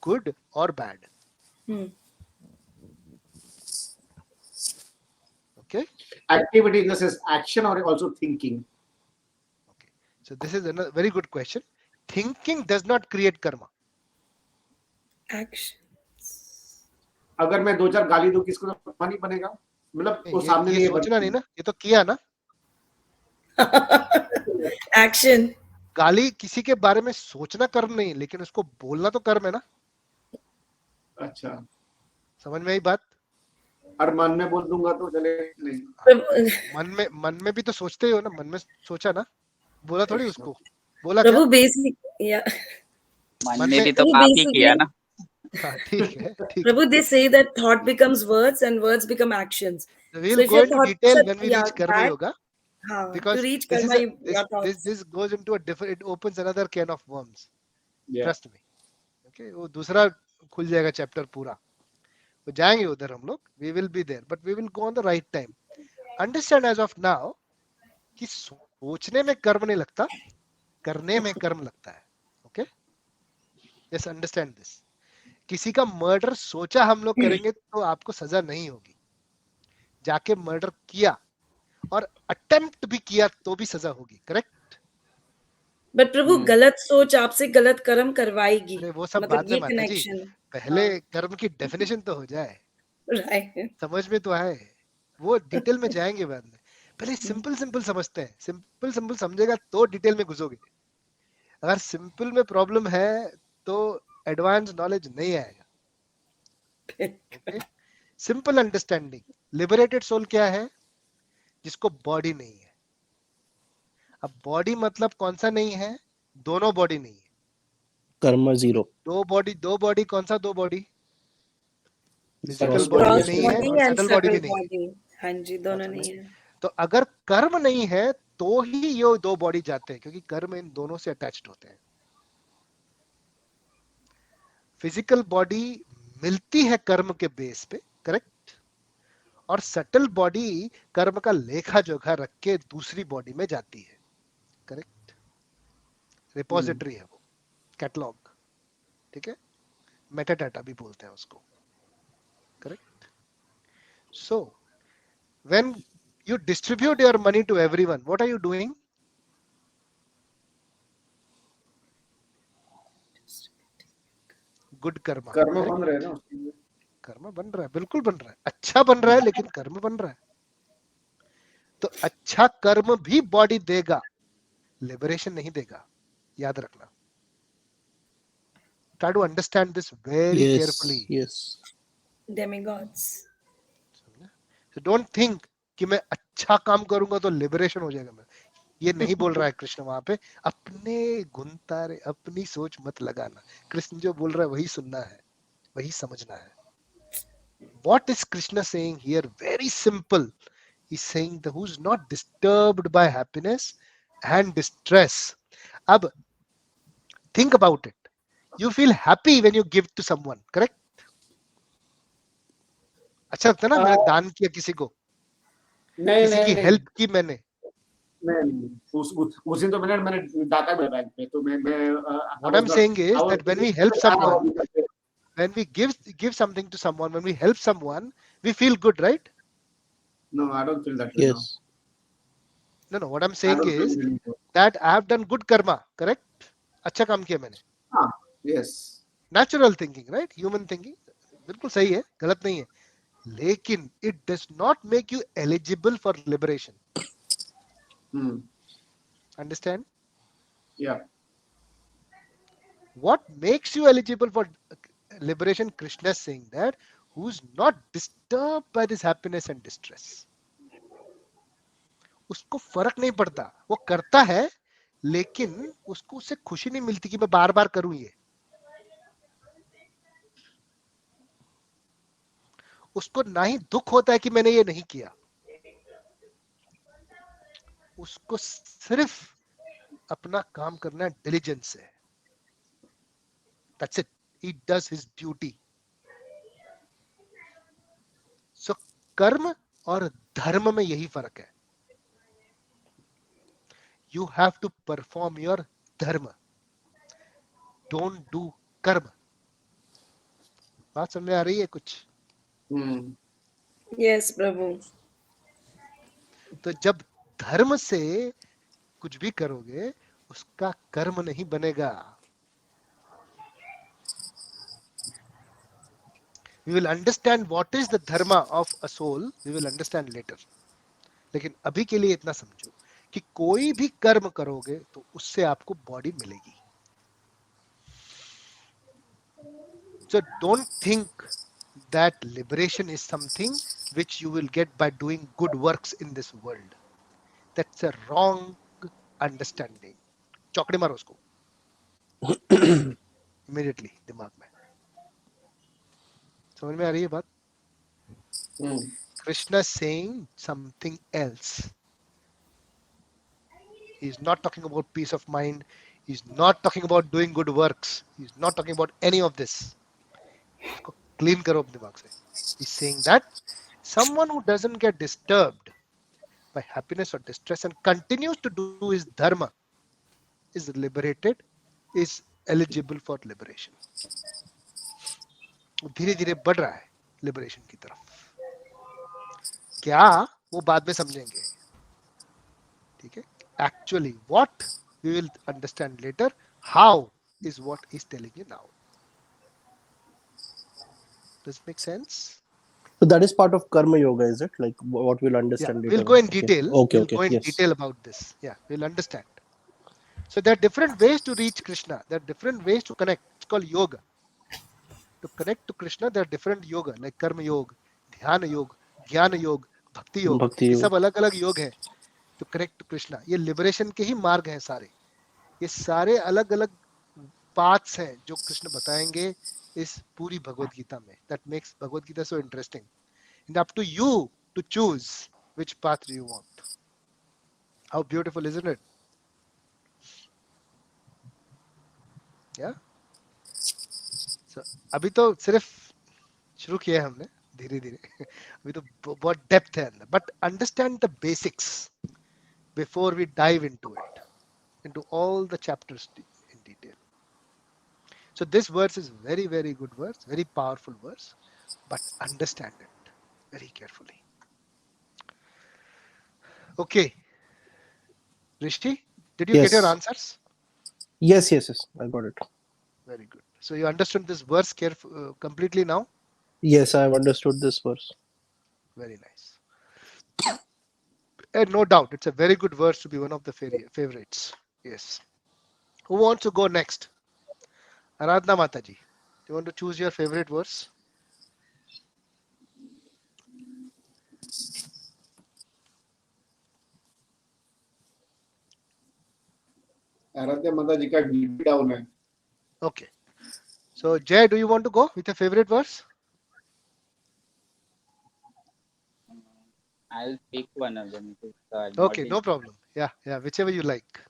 good or bad. Hmm. Okay? Activity in the sense action or also thinking. Okay. So this is a very good question. Thinking does not create karma. Action. अगर मैं 2-4 गाली दूं किसको तो कर्मा नहीं बनेगा, मतलब वो सामने ये नहीं है सोचना नहीं ना, ये तो किया ना. Action. गाली किसी के बारे में सोचना कर्म नहीं, लेकिन उसको बोलना तो कर्म है ना. अच्छा, समझ में आई बात? और मन में बोल दूंगा तो चले नहीं. Prabhu, मन में भी तो सोचते ही हो ना. मन में सोचा ना, बोला थोड़ी उसको. बोला क्या? Prabhu basic. Yeah. मन मन में में. भी तो Prabhu पाप ही किया basically. ना. हाँ, ठीक है, ठीक है. Prabhu, they say that thought becomes words and words become actions. We'll So if go your into thoughts detail are when we yeah, reach karma bad, yoga, to because reach this is karma, a, your thoughts. this goes into a different, it opens another can of worms. Yeah. Trust me. Okay, वो दूसरा खुल जाएगा chapter पूरा. तो जाएंगे उधर हम लोग. We will be there, but we will go on the right time. Understand as of now कि सोचने में कर्म नहीं लगता, करने में कर्म लगता है. Okay? Just understand this. किसी का मर्डर सोचा हम लोग करेंगे तो आपको सजा नहीं होगी. जाके मर्डर किया और अटेम्प्ट भी किया तो भी सजा होगी. करेक्ट? But प्रभु गलत सोच आपसे गलत कर्म करवाएगी. अरे वो सब मतलब बाद में ये माता जी, कनेक्शन. पहले कर्म की डेफिनेशन तो हो जाए, राइट. समझ में तो आए. वो डिटेल में जाएंगे बाद में. पहले सिंपल सिंपल समझते हैं. सिंपल सिंपल समझेगा तो डिटेल में घुसोगे. अगर सिंपल में प्रॉब्लम है तो एडवांस नॉलेज नहीं आएगा. Okay? Simple understanding. Liberated soul क्या है? जिसको बॉडी नहीं है. अब बॉडी मतलब कौन सा नहीं है? दोनों बॉडी नहीं है. कर्मा जीरो. दो बॉडी कौन सा? दो बॉडी फिजिकल Cross बॉडी भी body क्रॉस नहीं and है बॉडी और एंड सटल बॉडी भी सटल नहीं है. बॉडी. हाँ जी, बात दोनों समझ. नहीं है. तो अगर कर्म नहीं है तो ही ये दो बॉडी जाते हैं, क्योंकि कर्म इन दोनों से अटैच्ड होते हैं. फिजिकल बॉडी मिलती है कर्म के बेस पे, करेक्ट? और सटल बॉडी कर्म का लेखा जोखा रख के दूसरी बॉडी में जाती है. करेक्ट? रिपोजिटरी है वो, कैटलॉग. ठीक है? मेटाडाटा भी बोलते हैं उसको. Correct? So when you distribute your money to everyone, what are you doing? Good karma. कर्म correct? बन रहे हैं ना उसके. कर्म बन रहा है, बिल्कुल बन रहा है. अच्छा बन रहा है, लेकिन कर्म बन रहा है. तो अच्छा कर्म भी बॉडी देगा, लिबरेशन नहीं देगा. याद रखना. Try to understand this very Yes, carefully. yes. Demigods. So don't think कि मैं अच्छा काम करूंगा तो लिबरेशन हो जाएगा. मैं ये नहीं बोल रहा है कृष्ण वहां पे. अपने गुनतारे, अपनी सोच मत लगाना. कृष्ण जो बोल रहा है वही सुनना है, वही समझना है. What is Krishna saying here? Very simple. He's saying that who's not disturbed by happiness and distress. Ab, think about it. You feel happy when you give to someone, correct? अच्छा लगता है ना, मैंने दान किया किसी को, नहीं किसी की नहीं हेल्प की मैंने. नहीं, उस दिन तो मैंने डाटा भी बैंक पे, तो मैं What I'm saying is that when we help someone, when we give something to someone, when we help someone, we feel good, right? No, I don't feel that way. Yes. No, what I'm I saying don't feel is really good. that I have done good karma, correct? अच्छा काम किया मैंने. हाँ, yes. Natural thinking, right? Human thinking. बिल्कुल सही है, गलत नहीं है. लेकिन it does not make you eligible for liberation. Understand? Yeah. What makes you eligible for liberation? Krishna is saying that who's not disturbed by this happiness and distress. उसको फर्क नहीं पड़ता, वो करता है, लेकिन उसको उससे खुशी नहीं मिलती कि मैं बार बार करूं ये. उसको ना ही दुख होता है कि मैंने ये नहीं किया, उसको सिर्फ अपना काम करना है डिलीजेंस से. That's it. He does his duty. So कर्म और धर्म में यही फर्क है. You have to perform your dharma, don't do karma. बात समझ में आ रही है कुछ? Hmm. Yes, Prabhu. तो जब धर्म से कुछ भी करोगे उसका कर्म नहीं बनेगा. We will understand what is the dharma of a soul, we will understand later. लेकिन अभी के लिए इतना समझो कि कोई भी कर्म करोगे तो उससे आपको बॉडी मिलेगी. So don't think that liberation is something which you will get by doing good works in this world. That's a wrong understanding. चौकड़े मारो उसको immediately दिमाग में. समझ में आ रही है बात? Hmm. Krishna saying something else. He's not talking about peace of mind. He's not talking about doing good works. He's not talking about any of this. इसको clean करो अपने दिमाग से. He's saying that someone who doesn't get disturbed by happiness or distress and continues to do his dharma is liberated, is eligible for liberation. धीरे धीरे बढ़ रहा है लिबरेशन की तरफ. क्या वो बाद में समझेंगे. ठीक है. Actually what we will understand later. How is what he's telling you now. Does it make sense? So that is part of karma yoga, is it? Like what we'll Yeah, understand we'll later go on. in Okay. detail. Okay. We'll Okay. go in Yes. detail about this. Yeah, we'll understand. So there are different ways to reach Krishna. There are different ways to connect. It's called yoga. To connect to Krishna, there are different yoga like karma yoga, dhyana yoga, jnana yoga, bhakti yoga. Bhakti ये yoga. सब अलग अलग योग हैं to connect to Krishna. ये liberation के ही मार्ग हैं सारे. ये सारे अलग अलग paths हैं जो कृष्ण बताएंगे इस पूरी भगवत गीता में. That makes Bhagavad Gita so interesting. And up to you to choose which path do you want. How beautiful, isn't it? Yeah. So अभी तो सिर्फ शुरू किया है हमने धीरे धीरे. अभी तो बहुत डेप्थ है अंदर. But understand the basics before we dive into it, into all the chapters in detail. So this verse is very, very good verse, very powerful verse, but understand it very carefully. Okay, Rishi, did you get your Yes. answers? Yes. Yes. Yes. I got it. Very good. So you understood this verse completely now? Yes, I have understood this verse. Very nice. And no doubt, it's a very good verse to be one of the favorites. Yes. Who wants to go next? Aradhna Mataji, do you want to choose your favorite verse? आराध्य माता जी का DP down है. Okay. So Jay, do you want to go with your favorite verse? I'll pick one of them. It is not Okay, in. no problem. Yeah, whichever you like.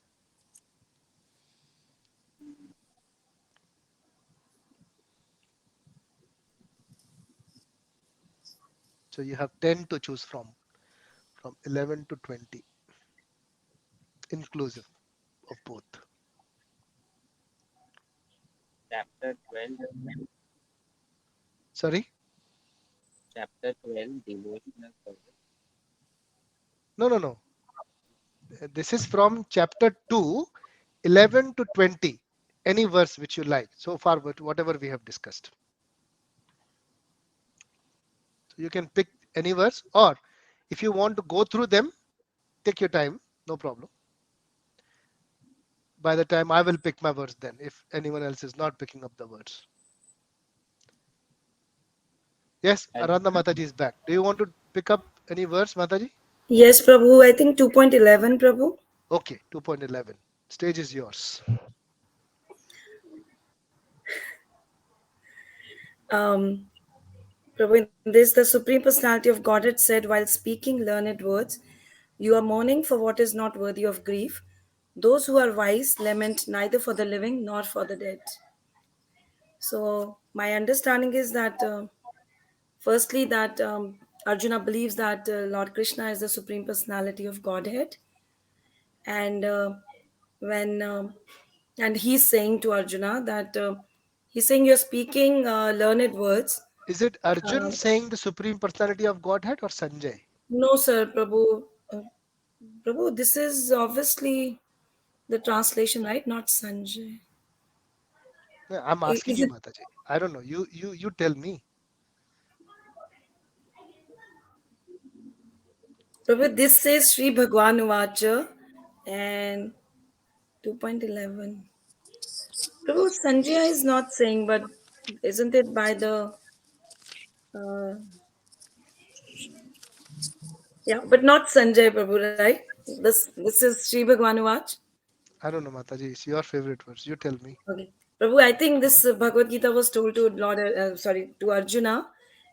So you have 10 to choose from 11 to 20, inclusive of both. Chapter 12. Sorry? Chapter 12, devotional service. No. This is from chapter 2, 11 to 20. Any verse which you like. So far, whatever we have discussed. So you can pick any verse, or if you want to go through them, take your time, no problem. By the time I will pick my verse then, if anyone else is not picking up the words. Yes, I'll, Aradhana Mataji is back. Do you want to pick up any verse, Mataji? Yes, Prabhu. I think 2.11, Prabhu. Okay, 2.11. Stage is yours. Um, Prabhu, in this, the Supreme Personality of Godhead said while speaking learned words, "You are mourning for what is not worthy of grief. Those who are wise lament neither for the living nor for the dead." So, my understanding is that, firstly, that Arjuna believes that Lord Krishna is the Supreme Personality of Godhead, and when and he's saying to Arjuna that he's saying, "You're speaking learned words." Is it Arjun Uh, saying the Supreme Personality of Godhead or Sanjay? no, sir, Prabhu. Prabhu, this is obviously the translation, right? Not Sanjay. Yeah, I'm asking Is you, it, Mataji. I don't know. You tell me. Prabhu, this says Sri Bhagwan Vacha and 2.11. Prabhu, Sanjay is not saying, but isn't it by the, uh, yeah, but not Sanjay, Prabhu, right? This is Sri Bhagwan Vach. I don't know, Mataji. It's your favorite verse. You tell me. Okay. Prabhu, I think this Bhagavad Gita was told to to Arjuna,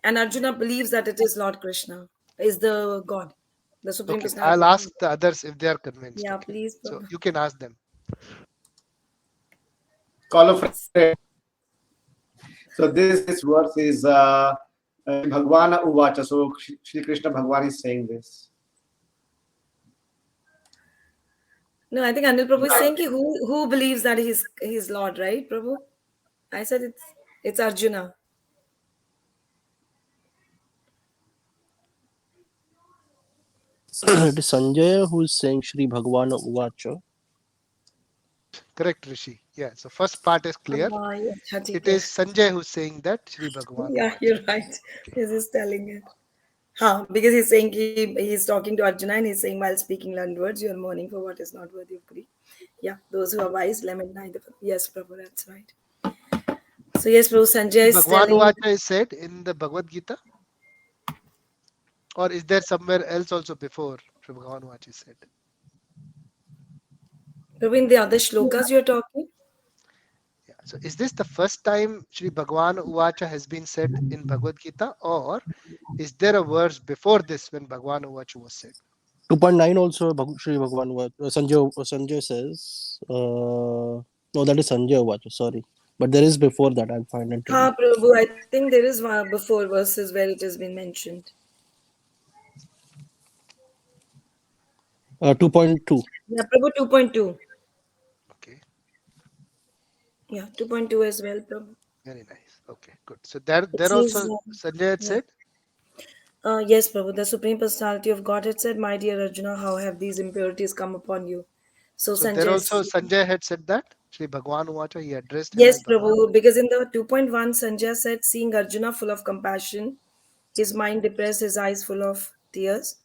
and Arjuna believes that it is Lord Krishna, is the God, the Supreme Okay, I'll Personality. ask the others if they are convinced. Yeah, Okay, please, so Prabhu. you can ask them. Call a friend. So this verse is Bhagwana Uvacha. So Shri Krishna Bhagwan is saying this. No, I think Anil Prabhu is saying ki who believes that he's Lord, right, Prabhu? I said it's Arjuna. It is Sanjay who is saying Shri Bhagwan Uvacha. Correct, Rishi. Yeah, so first part is clear. Yeah, अच्छा, ठीक It है. is Sanjay who's saying that Shri Bhagavan Yeah, Vacha. you're right. Okay. He's just telling it. Huh, because he's saying he's talking to Arjuna and he's saying, while speaking learned words, you are mourning for what is not worthy of grief. Yeah, those who are wise lament neither. Yes, Prabhu, that's right. So yes, Prabhu, Sanjay Shri is Bhagavan telling. Vacha is said in the Bhagavad Gita, or is there somewhere else also before Shri Bhagavan Vacha is said? Prabhu, in the other shlokas you're talking. Yeah. So is this the first time Shri Bhagavan Vacha has been said in Bhagavad Gita, or is there a verse before this when Bhagavan Vacha was said? 2.9 also Shri Bhagwan Uvacha. Sanjay says, no, that is Sanjay Uvacha, sorry. But there is before that, I'll find and tell you. Ha, Prabhu, I think there is one before verses where it has been mentioned. 2.2. Yeah, Prabhu 2.2. Okay, Yeah, 2.2 as well, Prabhu. very nice. Okay, good. So there, It there says, also Sanjay had yeah. said. Yes, Prabhu, the Supreme Personality of Godhead said, "My dear Arjuna, how have these impurities come upon you?" So So there Sanjay, also Sanjay had said that Shri Bhagavan Vacha, he addressed him yes, as Bhagavan. Prabhu, because in the 2.1, Sanjay said, seeing Arjuna full of compassion, his mind depressed, his eyes full of tears,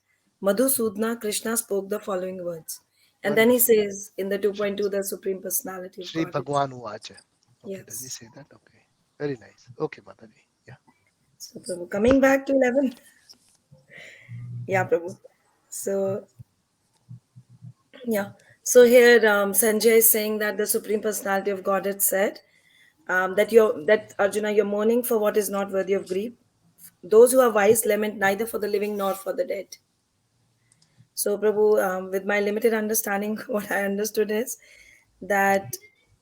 Madhusudna, Krishna spoke the following words. And then he Wonderful. says in the 2.2, the Supreme Personality of Shri Godhead. Bhagwan Vacha. Okay, does he Yes. say that? Okay, very nice. Okay, Mataji. Yeah. So, Prabhu, coming back to 11. Yeah, Prabhu. So, yeah. So here Sanjay is saying that the Supreme Personality of Godhead said that Arjuna, you're mourning for what is not worthy of grief. Those who are wise lament neither for the living nor for the dead. So, Prabhu, with my limited understanding, what I understood is that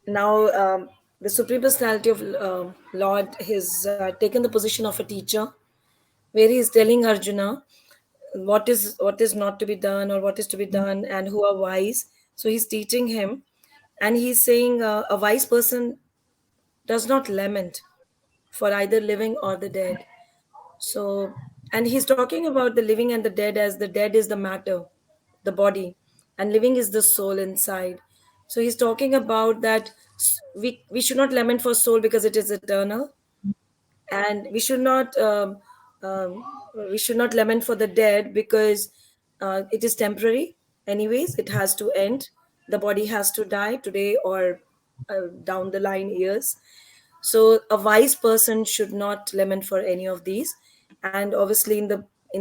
now the Supreme Personality of Lord has taken the position of a teacher, where he is telling Arjuna what is not to be done or what is to be done, and who are wise. So he's teaching him, and he's saying a wise person does not lament for either living or the dead. So, and he's talking about the living and the dead, as the dead is the matter, the body, and living is the soul inside. So he's talking about that we should not lament for soul because it is eternal, and um, we should not lament for the dead because it is temporary. Anyways, it has to end. The body has to die today or down the line years. So a wise person should not lament for any of these. And obviously in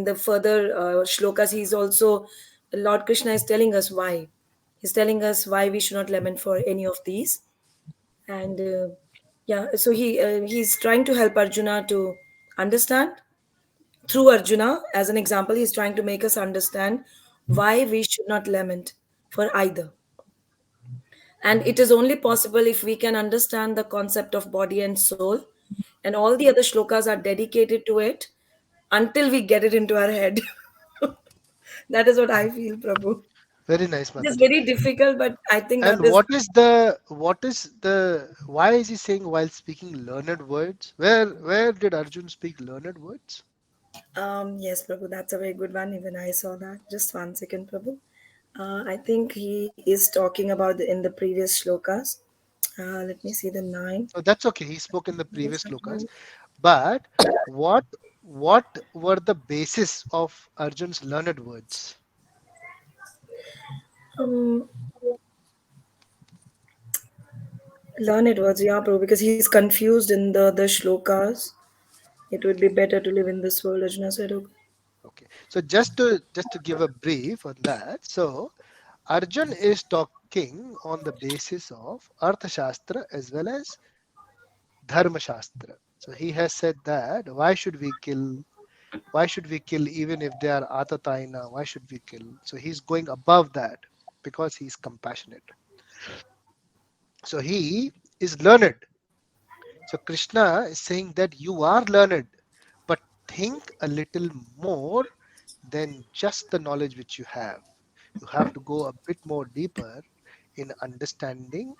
the further shlokas, he's also, Lord Krishna is telling us why. He's telling us why we should not lament for any of these. And yeah, so he's trying to help Arjuna to understand through Arjuna, as an example, he's trying to make us understand why we should not lament for either. And it is only possible if we can understand the concept of body and soul. And all the other shlokas are dedicated to it until we get it into our head. That is what I feel, Prabhu. Very nice, It is Mataji. very difficult, but I think And that is, why is he saying while speaking learned words? Where did Arjun speak learned words? yes, Prabhu, that's a very good one. Even I saw that. Just 1 second, Prabhu. I think he is talking about in the previous shlokas. Let me see the nine. Oh, that's okay. He spoke in the Yes, previous slokas. Arjun. But what what were the basis of Arjun's learned words? Um, Learned words, yeah, Prabhu, because he's confused in the shlokas. It would be better to live in this world, Arjuna said. Okay. Okay. So just to give a brief on that. So Arjun is talking on the basis of Artha Shastra as well as Dharma Shastra. So he has said that why should we kill? Why should we kill even if they are Atataina? Why should we kill? So he's going above that because he's compassionate. So he is learned. So Krishna is saying that you are learned, but think a little more than just the knowledge which you have. You have to go a bit more deeper in understanding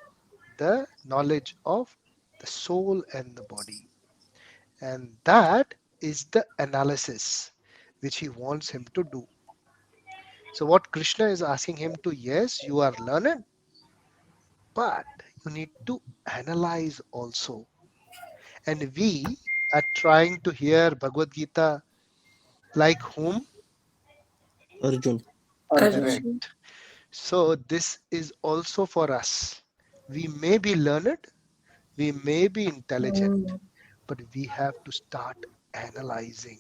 the knowledge of the soul and the body. And that is the analysis which he wants him to do. So, what Krishna is asking him to, yes, you are learned, but you need to analyze also. And we are trying to hear Bhagavad Gita like whom? Arjun. Arjun. Arjun. Correct. So, this is also for us. We may be learned, we may be intelligent, Mm, but we have to start analyzing.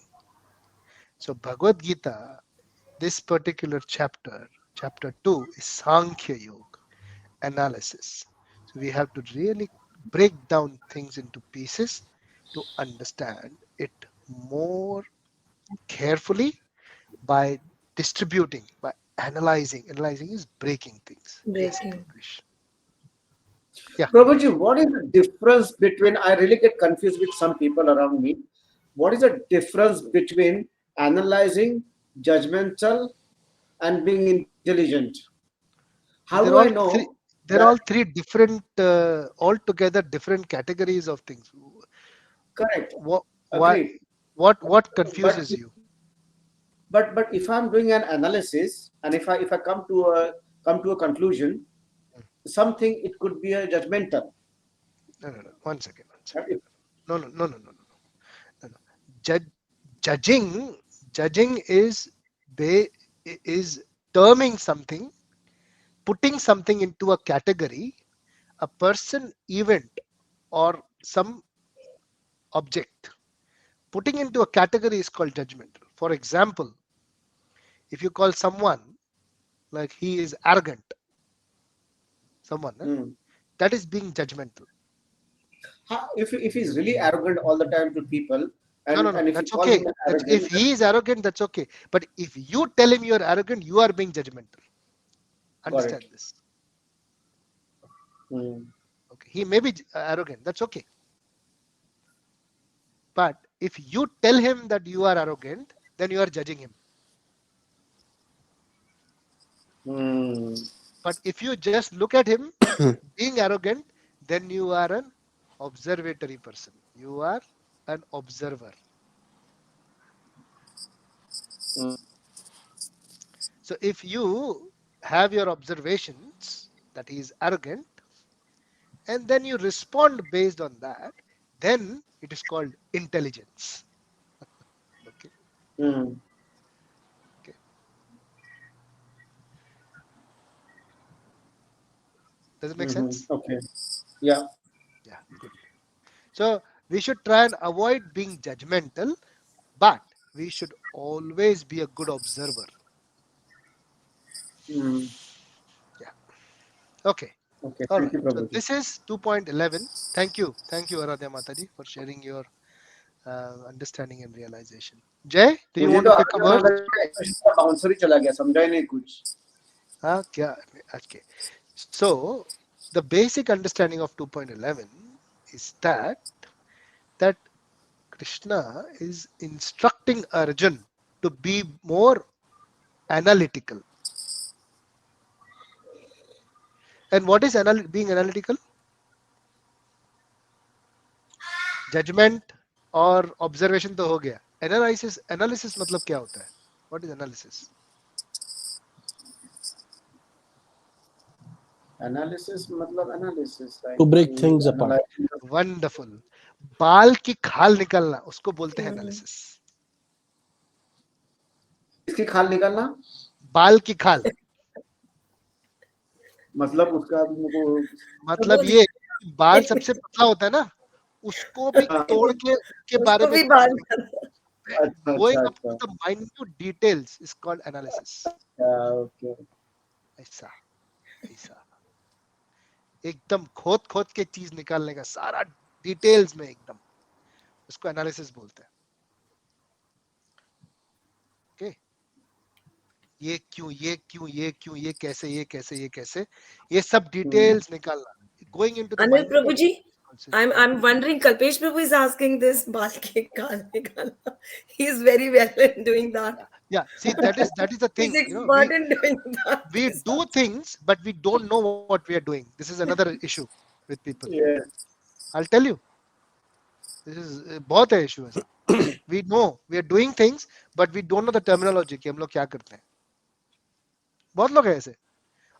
So, Bhagavad Gita, this particular chapter, chapter 2, is Sankhya Yoga, analysis. So, we have to really break down things into pieces to understand it more carefully by distributing, by analyzing. Analyzing is breaking things. Yes, breaking. Krish. Yeah, Prabhuji, what is the difference between, I really get confused with some people around me. What is the difference between analyzing, judgmental, and being intelligent? How do I they're all know three. that? They're all three different, altogether different categories of things. Correct. What, why, Agreed. what But confuses you? but if I'm doing an analysis and if I come to a conclusion, something it could be a judgmental. No, no, no. One second, one But second. No, no, no, no, no, no, no, no. Judge, judging is ba- is terming something, putting something into a category, a person, event, or some object. Putting into a category is called judgmental. For example, if you call someone like he is arrogant, someone mm, that is being judgmental. if he's really arrogant all the time to people, No, no, and no. if you That's call him okay. That's if arrogant, he is arrogant, that's okay. But if you tell him you are arrogant, you are being judgmental. got it. Understand this. Mm, Okay. He may be arrogant. That's okay. But if you tell him that you are arrogant, then you are judging him. mm, But if you just look at him being arrogant, then you are an observatory person. You are an observer. mm, So if you have your observations that he is arrogant, and then you respond based on that, then it is called intelligence. Okay. mm, Okay. Does it make sense? okay. Yeah. Yeah. Good. So we should try and avoid being judgmental, but we should always be a good observer. Mm, Yeah. Okay. okay. All Thank right. you, So Prabhuji. this is 2.11. Thank you. Thank you, Aradhya Mataji, for sharing your Understanding and realization. Jay, do you मुझे want तो to pick a आपने verse? वाला expression का bouncer ही चला गया, समझा ही नहीं कुछ. हाँ क्या? Okay. So the basic understanding of 2.11 is that Krishna is instructing Arjun to be more analytical. And what is being analytical? Judgment और observation तो हो गया. Analysis मतलब क्या होता है? What is analysis? एनालिसिस मतलब analysis To like break things apart. Analysing. Wonderful. बाल की खाल निकलना उसको बोलते हैं Hmm. एनालिसिस. इसकी खाल निकालना, बाल की खाल मतलब उसका मुझको. तो मतलब वो ये बाल सबसे पतला होता है ना, उसको भी तोड़ के उसके बारे उसको में भी बाल करना। अच्छा going अच्छा up to अच्छा. the minute details is called analysis. Okay. ऐसा ऐसा एकदम खोद खोद के चीज निकालने का सारा डिटेल्स में एकदम, उसको एनालिसिस बोलते हैं. ओके, ये कैसे ये सब डिटेल्स निकालना, going into the Anil minute Prabhuji, details. हाँ, I'm wondering, Kalpesh Prabhu is asking this bal ke kaal nikalna. He is very well in doing that. yeah, see, that is the He's thing, expert in doing that. we do things but we don't know what we are doing. This is another issue with people. Yes. I'll tell you, this is बहुत है issue ऐसा. We know we are doing things but we don't know the terminology कि हम लोग क्या करते हैं. बहुत लोग हैं ऐसे.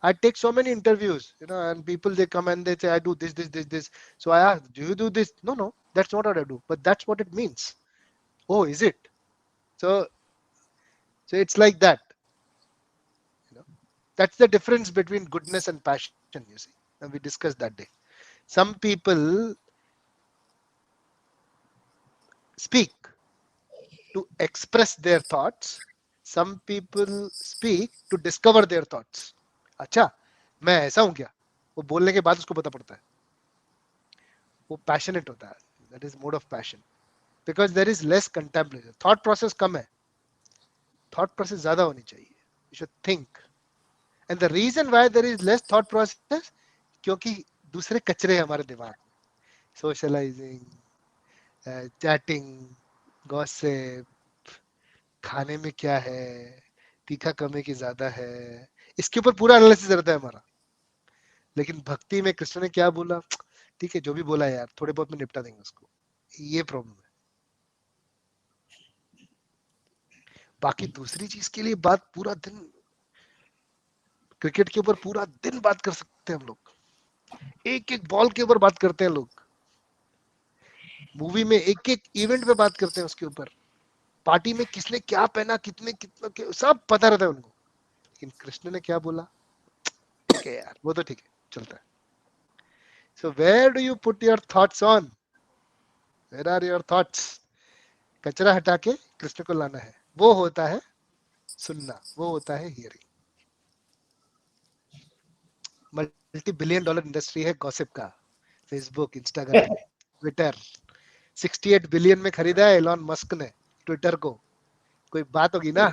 I take so many interviews, and people they come and they say I do this. So I ask, do you do this? No, no, that's not what I do. But that's what it means. Oh, is it? So it's like that. You know, that's the difference between goodness and passion. You see, and we discussed that day. Some people speak to express their thoughts. Some people speak to discover their thoughts. अच्छा, मैं ऐसा हूँ क्या? वो बोलने के बाद उसको पता पड़ता है. वो पैशनेट होता है. That is mode of passion. Because there is less contemplation. Thought process कम है. Thought process ज़्यादा होनी चाहिए. You should think. And the reason why there is less thought process, क्योंकि दूसरे कचरे हैं हमारे दिमाग में. Socializing, chatting, gossip, खाने में क्या है, तीखा कम है कि ज्यादा है, इसके ऊपर पूरा एनालिसिस रहता है हमारा. लेकिन भक्ति में कृष्ण ने क्या बोला, ठीक है जो भी बोला यार, थोड़े बहुत में निपटा देंगे उसको. ये प्रॉब्लम है. बाकी दूसरी चीज के लिए बात पूरा दिन, क्रिकेट के ऊपर पूरा दिन बात कर सकते हैं हम लोग. एक एक बॉल के ऊपर बात करते हैं लोग. मूवी में एक एक इवेंट पे बात करते हैं उसके ऊपर. पार्टी में किसने क्या पहना, कितने कितना सब पता रहता है उनको. लेकिन कृष्ण ने क्या बोला, ठीक है यार, वो तो ठीक है, चलता है. So where do you put your thoughts on? Where are your thoughts? कचरा हटा के कृष्ण को लाना है. वो होता है सुनना, वो होता है hearing. Multi billion dollar industry है गॉसिप का. Facebook, Instagram, Twitter. 68 बिलियन में खरीदा है एलॉन मस्क ने ट्विटर को. कोई बात होगी ना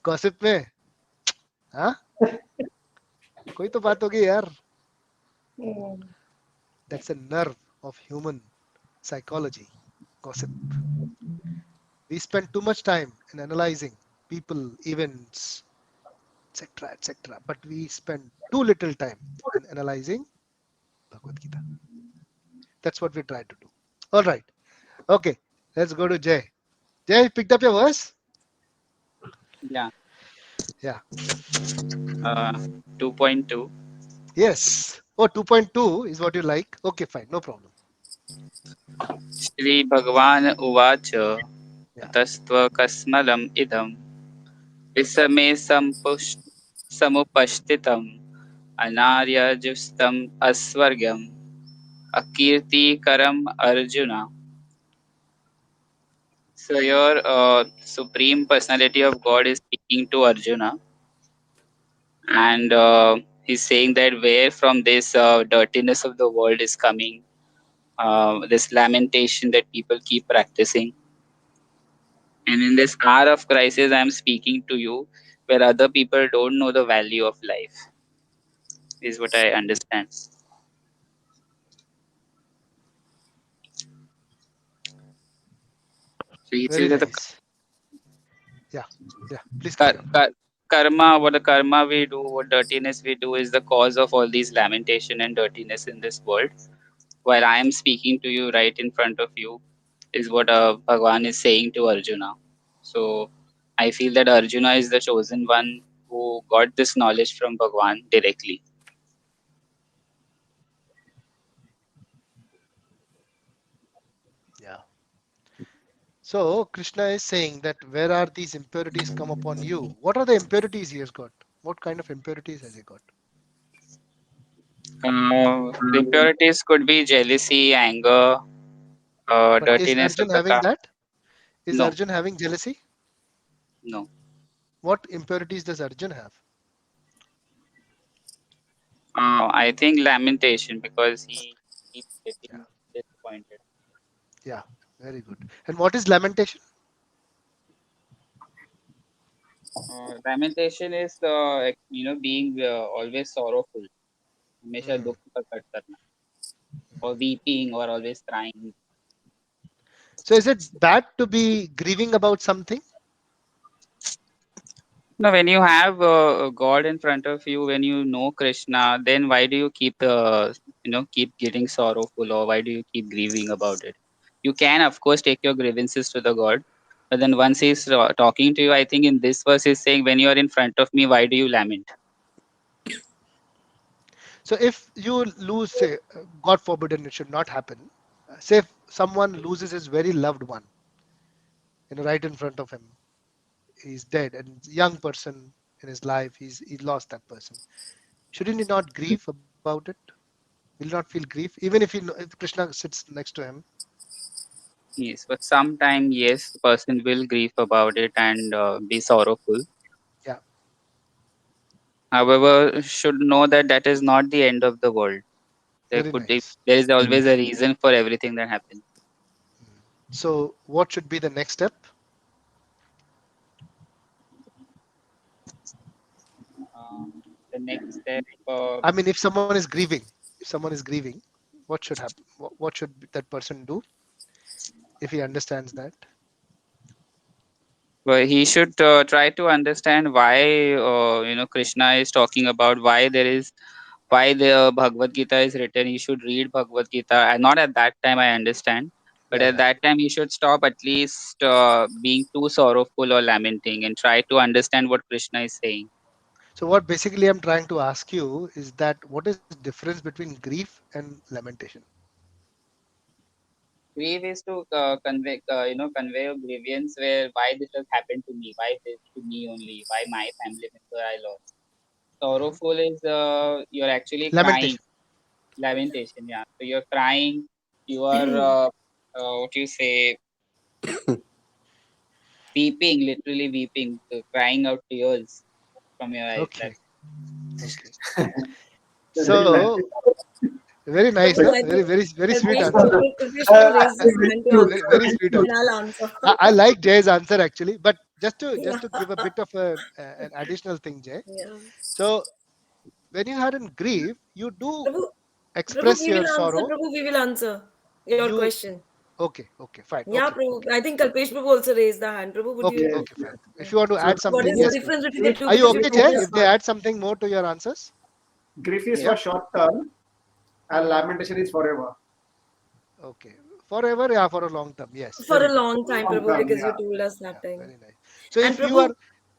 गॉसिप में? हाँ, कोई तो बात होगी यार. That's a nerve of human psychology, gossip. We spend too much time in analyzing people, events, etc., etc. But we spend too little time in analyzing Bhagavad Gita. That's what we try to do. All right. Okay. Let's go to Jay. Jay, picked up your verse? Yeah. Yeah. Uh, 2.2. Yes. Oh, 2.2 is what you like. Okay, fine. No problem. Shri भगवान उवाच Yeah. तस्त्वकस्मलम् इदं विषमे समुपस्थितम् अनार्यजुस्तम् अस्वर्गम् अकीर्तिकरम् Arjun. So your supreme personality of God is speaking to Arjuna, and he's saying that where from this dirtiness of the world is coming, this lamentation that people keep practicing. And in this hour of crisis, I'm speaking to you where other people don't know the value of life, is what I understand. So he Very says that the nice. Yeah, yeah. Please carry on. karma, what the karma we do, what dirtiness we do, is the cause of all these lamentation and dirtiness in this world. While I am speaking to you right in front of you, is what Bhagwan is saying to Arjuna. So I feel that Arjuna is the chosen one who got this knowledge from Bhagwan directly. Yeah. So Krishna is saying that where are these impurities come upon you? What are the impurities he has got? What kind of impurities has he got? The impurities could be jealousy, anger, But is dirtiness of Arjun the having car. that? Is No, Arjun having jealousy? no. What impurities does Arjun have? I think lamentation because he keeps Yeah, getting disappointed. yeah, very good. And what is lamentation? Lamentation is being always sorrowful, हमेशा Hmm. दुख प्रकट करना, or weeping or always crying. So is it bad to be grieving about something? No, when you have God in front of you, when you know Krishna, then why do you keep keep getting sorrowful, or why do you keep grieving about it? You can of course take your grievances to the God, but then once he's talking to you, I think in this verse he's saying, when you are in front of me, why do you lament? So if you lose, say, God forbid, and it should not happen. Say if someone loses his very loved one, right in front of him, he's dead, and young person in his life, he lost that person. Shouldn't he not grieve about it? Will he not feel grief, even if if Krishna sits next to him? Yes, but sometime, yes, the person will grieve about it and be sorrowful. Yeah, However, should know that that is not the end of the world. There very could be, nice. there is always a reason for everything that happens. So what should be the next step? The next step, I mean, if someone is grieving, what should happen? What should that person do if he understands that? well, he should try to understand why Krishna is talking about why the Bhagavad Gita is written. He should read Bhagavad Gita, and not at that time, I understand, but Yeah, at yeah. that time he should stop at least being too sorrowful or lamenting and try to understand what Krishna is saying. So what basically I'm trying to ask you is that what is difference between grief and lamentation? Grief is to convey a grievance where why this has happened to me, why this to me only, why my family member I lost. Mhm. Sorrowful is you're actually crying. Lamentation. Lamentation, yeah. So you're crying, you are what you say, weeping, literally weeping, crying out tears from your eyes. Okay, That's okay. That's very nice. So very nice, Prabhu, huh? I Very, think very, very sweet Kalpesh answer. Prabhu raised his Very hand to true. Very, answer, very sweet and answer. I'll answer. I like Jay's answer actually, but Yeah, just to give a bit of an additional thing, Jay. yeah. So when you had in grief, you do Prabhu, Prabhu, express we your will answer. sorrow. Prabhu, we will answer your You question. okay, okay, fine, Yeah, okay, Prabhu. okay, I think Kalpesh Prabhu also raised the hand. Prabhu, would okay, you? Yes, okay, yes. fine. If Yeah. you want to So add What something, is the yes, grief, please. difference between the grief, two? Are you Because okay, you grief Jay? told is us If they not. add something more to your answers? grief is yeah. for short term, and lamentation is forever. Okay, forever, yeah, for a long term. Yes, For very a good. long time, Long Prabhu, term, because you yeah. told us Yeah, that time. very nice. So And if you are, Prabhu,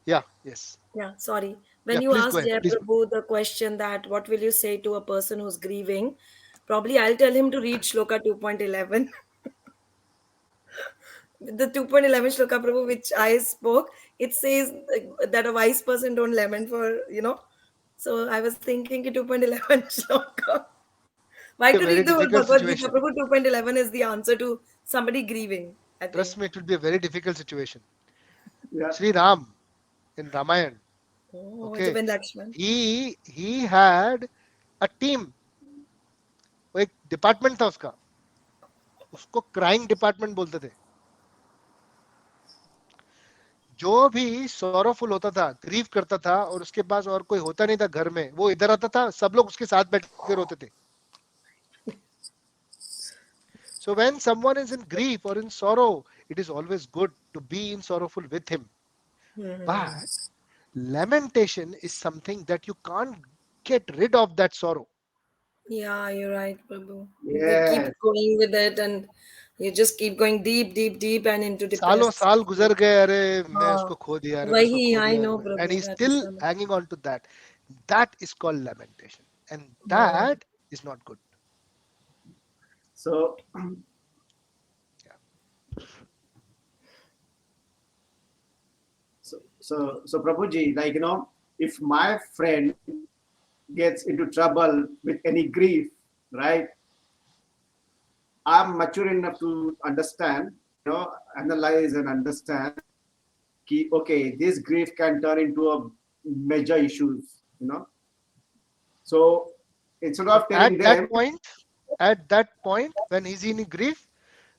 yeah, yes, yeah, sorry. yeah, When you please go asked ahead. Jay Please go. Prabhu the question that what will you say to a person who's grieving, probably I'll tell him to read Shloka 2.11. The 2.11 Shloka Prabhu, which I spoke, it says that a wise person don't lament for. So I was thinking ki 2.11 Shloka. Why Be to a read very the whole difficult Bhagavad Gita? situation. Prabhu, 2.11 is the answer to somebody grieving, I think. Trust me, it will be a very difficult situation. Yeah. Sri Ram in Ramayan, Oh, it's a okay, Ben Lakshman. he had a team, वो एक department था उसका. उसको crying department बोलते थे। जो भी sorrowful होता था, ग्रीव करता था, और उसके पास और कोई होता नहीं था घर में, वो इधर आता था, सब लोग उसके साथ बैठ के रोते थे। So when someone is in grief or in sorrow, it is always good to be in sorrowful with him. But lamentation is something that you can't get rid of that sorrow. Yeah, you're right, Prabhu. You keep Yes. going with it, and you just keep going deep, deep, deep, and into सालों depressed साल गुजर situation. गए, अरे मैं हाँ, उसको खो दिया, अरे मैं उसको वही, खो I दिया, know, and Prabhu. he's That is still the. hanging on to that. That is called lamentation, and Hmm. that is not good. So, Yeah. so Prabhuji, like, if my friend gets into trouble with any grief, right? I'm mature enough to understand, analyze and understand. Okay, this grief can turn into a major issues. So instead So of telling them, at that point, when he's in grief,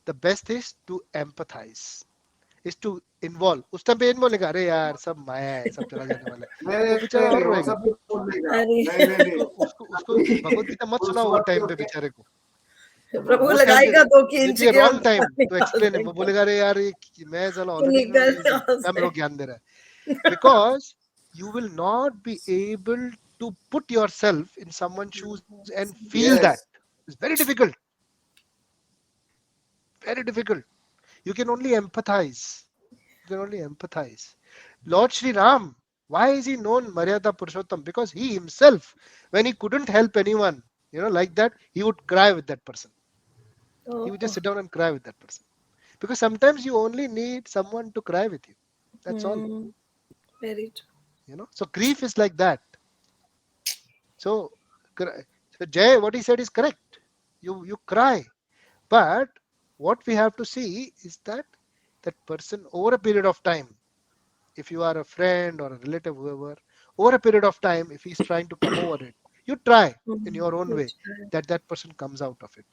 the best is to empathize, is to involve. उस time पे इन बोलेगा, अरे यार सब माया है, सब चला जाने वाला है, नहीं वो नहीं बेचारा और नहीं, वो रोएगा। सब भी बोल देगा, अरे नहीं नहीं नहीं, तो उसको उसको अभी भगवत गीता मत उस सुनाओ वो वक्त टाइम पे ओके, बेचारे को। प्रभु वो टाइम पे लगाएगा तो विल खींच बी अ के और रॉन्ग टाइम बाहर टू निकाल एक्सप्लेन हिम। वो देगा, बोलेगा, अरे यार ये मैं साला तो ऑलरेडी निकल यहाँ क्या मेरे से। को ज्ञान दे रहा है, because you will not be able to put yourself in someone's shoes and feel that. yes, It's very difficult, very difficult. You can only empathize. You can only empathize. Lord Sri Ram, why is he known Maryada Purushottam? Because he himself, when he couldn't help anyone, like that, he would cry with that person. He Oh, would just sit down and cry with that person. Because sometimes you only need someone to cry with you. That's all. hmm, very true. So grief is like that. So, so Jay, what he said is correct. You cry. But what we have to see is that that person over a period of time, if you are a friend or a relative, whoever, over a period of time, if he's trying to come over it, you try in Hmm, your own way good child. that that person comes out of it.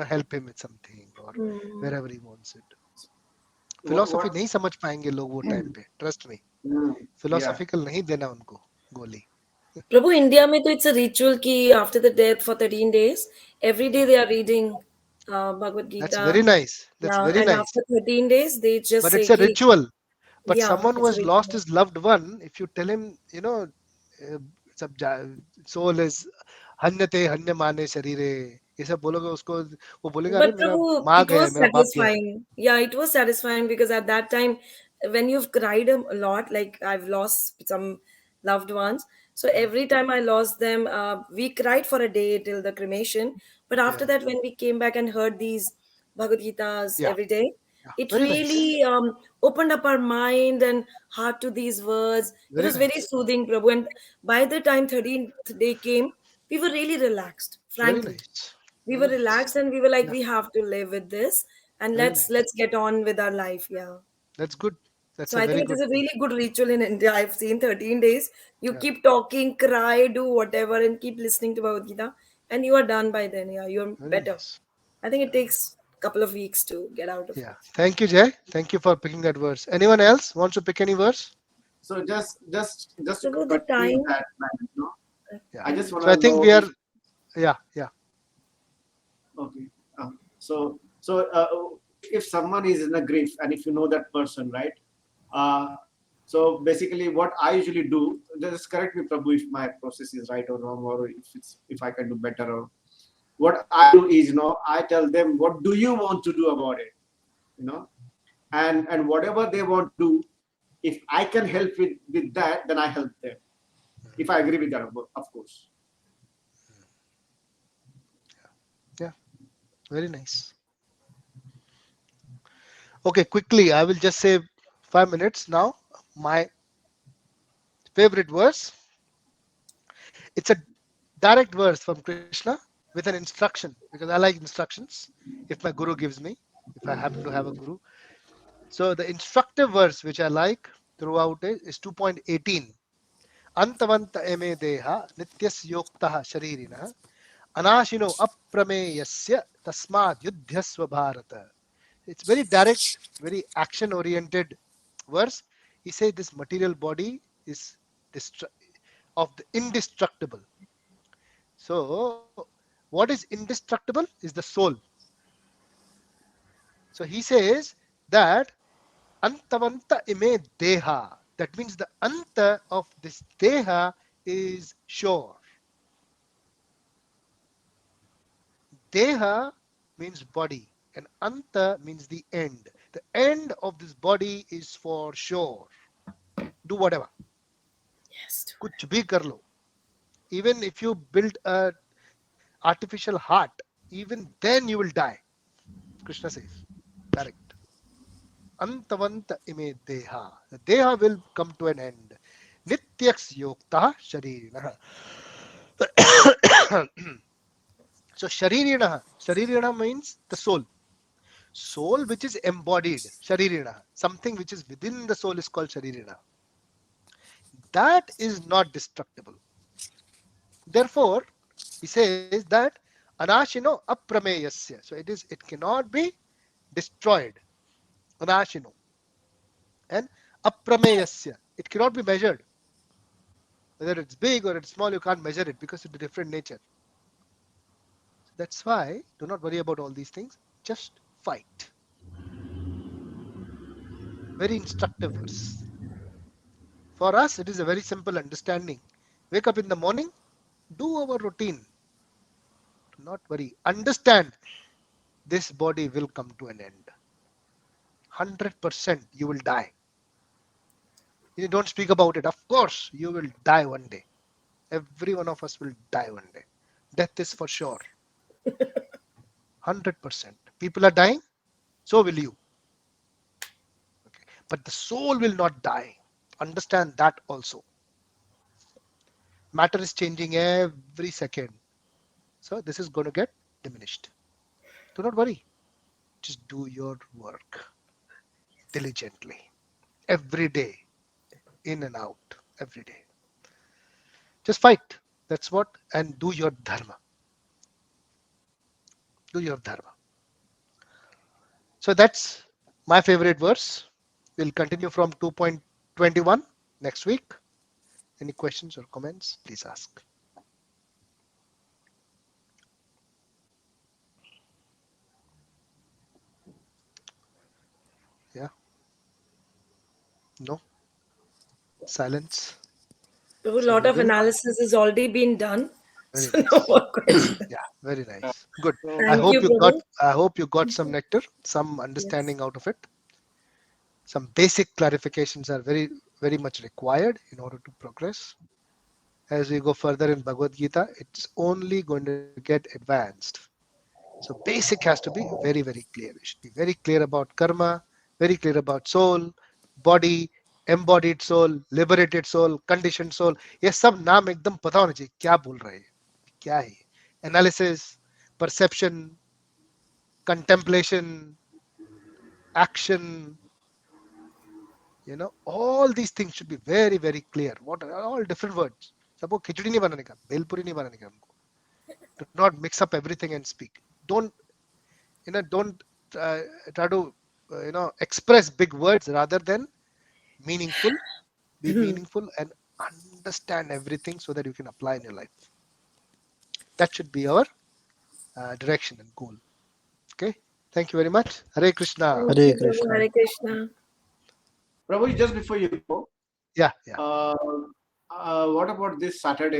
Help him with something or Hmm. wherever he wants it. Philosophy what नहीं समझ पाएंगे लोग वो time पे, trust me. yeah. Philosophical नहीं देना उनको गोली। प्रभु इंडिया में तो इट्स अ रिचुअल कि after the death for 13 days every day they are reading Bhagavad that's Gita. Very nice, that's Yeah, very and nice, after 13 days they just but say it's a ki, ritual. But yeah, someone who it's a has lost ritual. his loved one, if you tell him, uh, सब soul is हन्यते हन्य माने शरीरे, ये सब बोलोगे उसको, वो बोलेगा अरे But मेरा Prabhu, माँ it गया, was मेरा बाप गया। satisfying. Yeah, it was satisfying because at that time, when you've cried a lot, like I've lost some loved ones. So every time I lost them, we cried for a day till the cremation. But after Yeah, that, when we came back and heard these Bhagavad Gitas yeah, every day, yeah. it Very nice, really opened up our mind and heart to these words. It very was very nice, soothing, Prabhu. And by the time 13th day came, we were really relaxed, very frankly. nice, We very were nice. relaxed and we were like, Yeah, we have to live with this and very let's nice. get on with our life. Yeah. That's good. That's So a I very think it is good a thing. really good ritual in India. I've seen 13 days. You Yeah, keep talking, cry, do whatever, and keep listening to Bhagavad Gita, and you are done by then. Yeah, you're very better. nice. I think it takes a couple of weeks to get out of Yeah. it. Thank you, Jay. Thank you for picking that verse. Anyone else wants to pick any verse? So just to So the continue time, that, Yeah. I just want So I to think know we are. if Yeah, yeah. okay. So if someone is in a grief and if you know that person, right? Uh, so basically, what I usually do, just correct me, Prabhu, if my process is right or wrong, or if I can do better. Or what I do is, I tell them, what do you want to do about it? You know, and whatever they want to do, if I can help with that, then I help them. If I agree with that, of course. Yeah. Very nice. Okay, quickly, I will just say 5 minutes now. My favorite verse. It's a direct verse from Krishna with an instruction, because I like instructions. If my guru gives me, if I happen to have a guru. So the instructive verse which I like throughout is 2.18. Antavanta eme deha nityas yoktah sharirina anashino aprameyaस्य Tasmad Yudhyasva Bharata. It's very direct, very action oriented verse. He says this material body is of the indestructible. So, what is indestructible is the soul. So, he says that Antavanta ime deha. That means the anta of this deha is sure. Deha means body and anta means the end. The end of this body is for sure. Do whatever. Yes. Kuch bhi kar lo. Even if you build a artificial heart, even then you will die. Krishna says, direct. Antavanta ime deha. The deha will come to an end. Nityaks yokta sharirina. So sharirina means the soul. Soul which is embodied, sharirina. Something which is within the soul is called sharirina. That is not destructible. Therefore, he says that anashino aprameyasya. So it cannot be destroyed. Anashino. And aprameyasya. It cannot be measured. Whether it's big or it's small, you can't measure it because it's a different nature. So that's why do not worry about all these things. Just fight. Very instructive verse. For us, it is a very simple understanding. Wake up in the morning, do our routine. Do not worry. Understand this body will come to an end. 100% you will die. You don't speak about it. Of course, you will die one day. Every one of us will die one day. Death is for sure. 100%. People are dying, so will you. Okay. But the soul will not die. Understand that also. Matter is changing every second. So this is going to get diminished. Do not worry. Just do your work diligently. Every day. In and out. Every day. Just fight. That's what. And do your dharma. Do your dharma. So that's my favorite verse. We'll continue from 2.21 next week. Any questions or comments? Please ask. Yeah. No. Silence. A So lot we of will. analysis has already been done. Very So no nice. more questions. Yeah. Very nice. Good. So, I Thank hope you, you got. brother. I hope you got some nectar, some Yes. understanding out of it. Some basic clarifications are very much required in order to progress. As we go further in Bhagavad Gita, it's only going to get advanced. So basic has to be very clear. We should be very clear about karma, very clear about soul, body, embodied soul, liberated soul, conditioned soul. ये सब नाम एकदम पता होना चाहिए क्या बोल रहे हैं क्या है analysis, perception, contemplation, action, all these things should be very clear. What are all different words? सबको खिचड़ी नहीं बनाने का भेलपुरी नहीं बनाने का हमको. Do not mix up everything and speak. Don't try to express big words rather than meaningful. Be meaningful and understand everything so that you can apply in your life. That should be our direction and goal. Okay. Thank you very much. Hare Krishna. Thank Hare you, brother. Krishna. Hare Krishna. Prabhu, just before you go, Yeah. uh, what about this Saturday?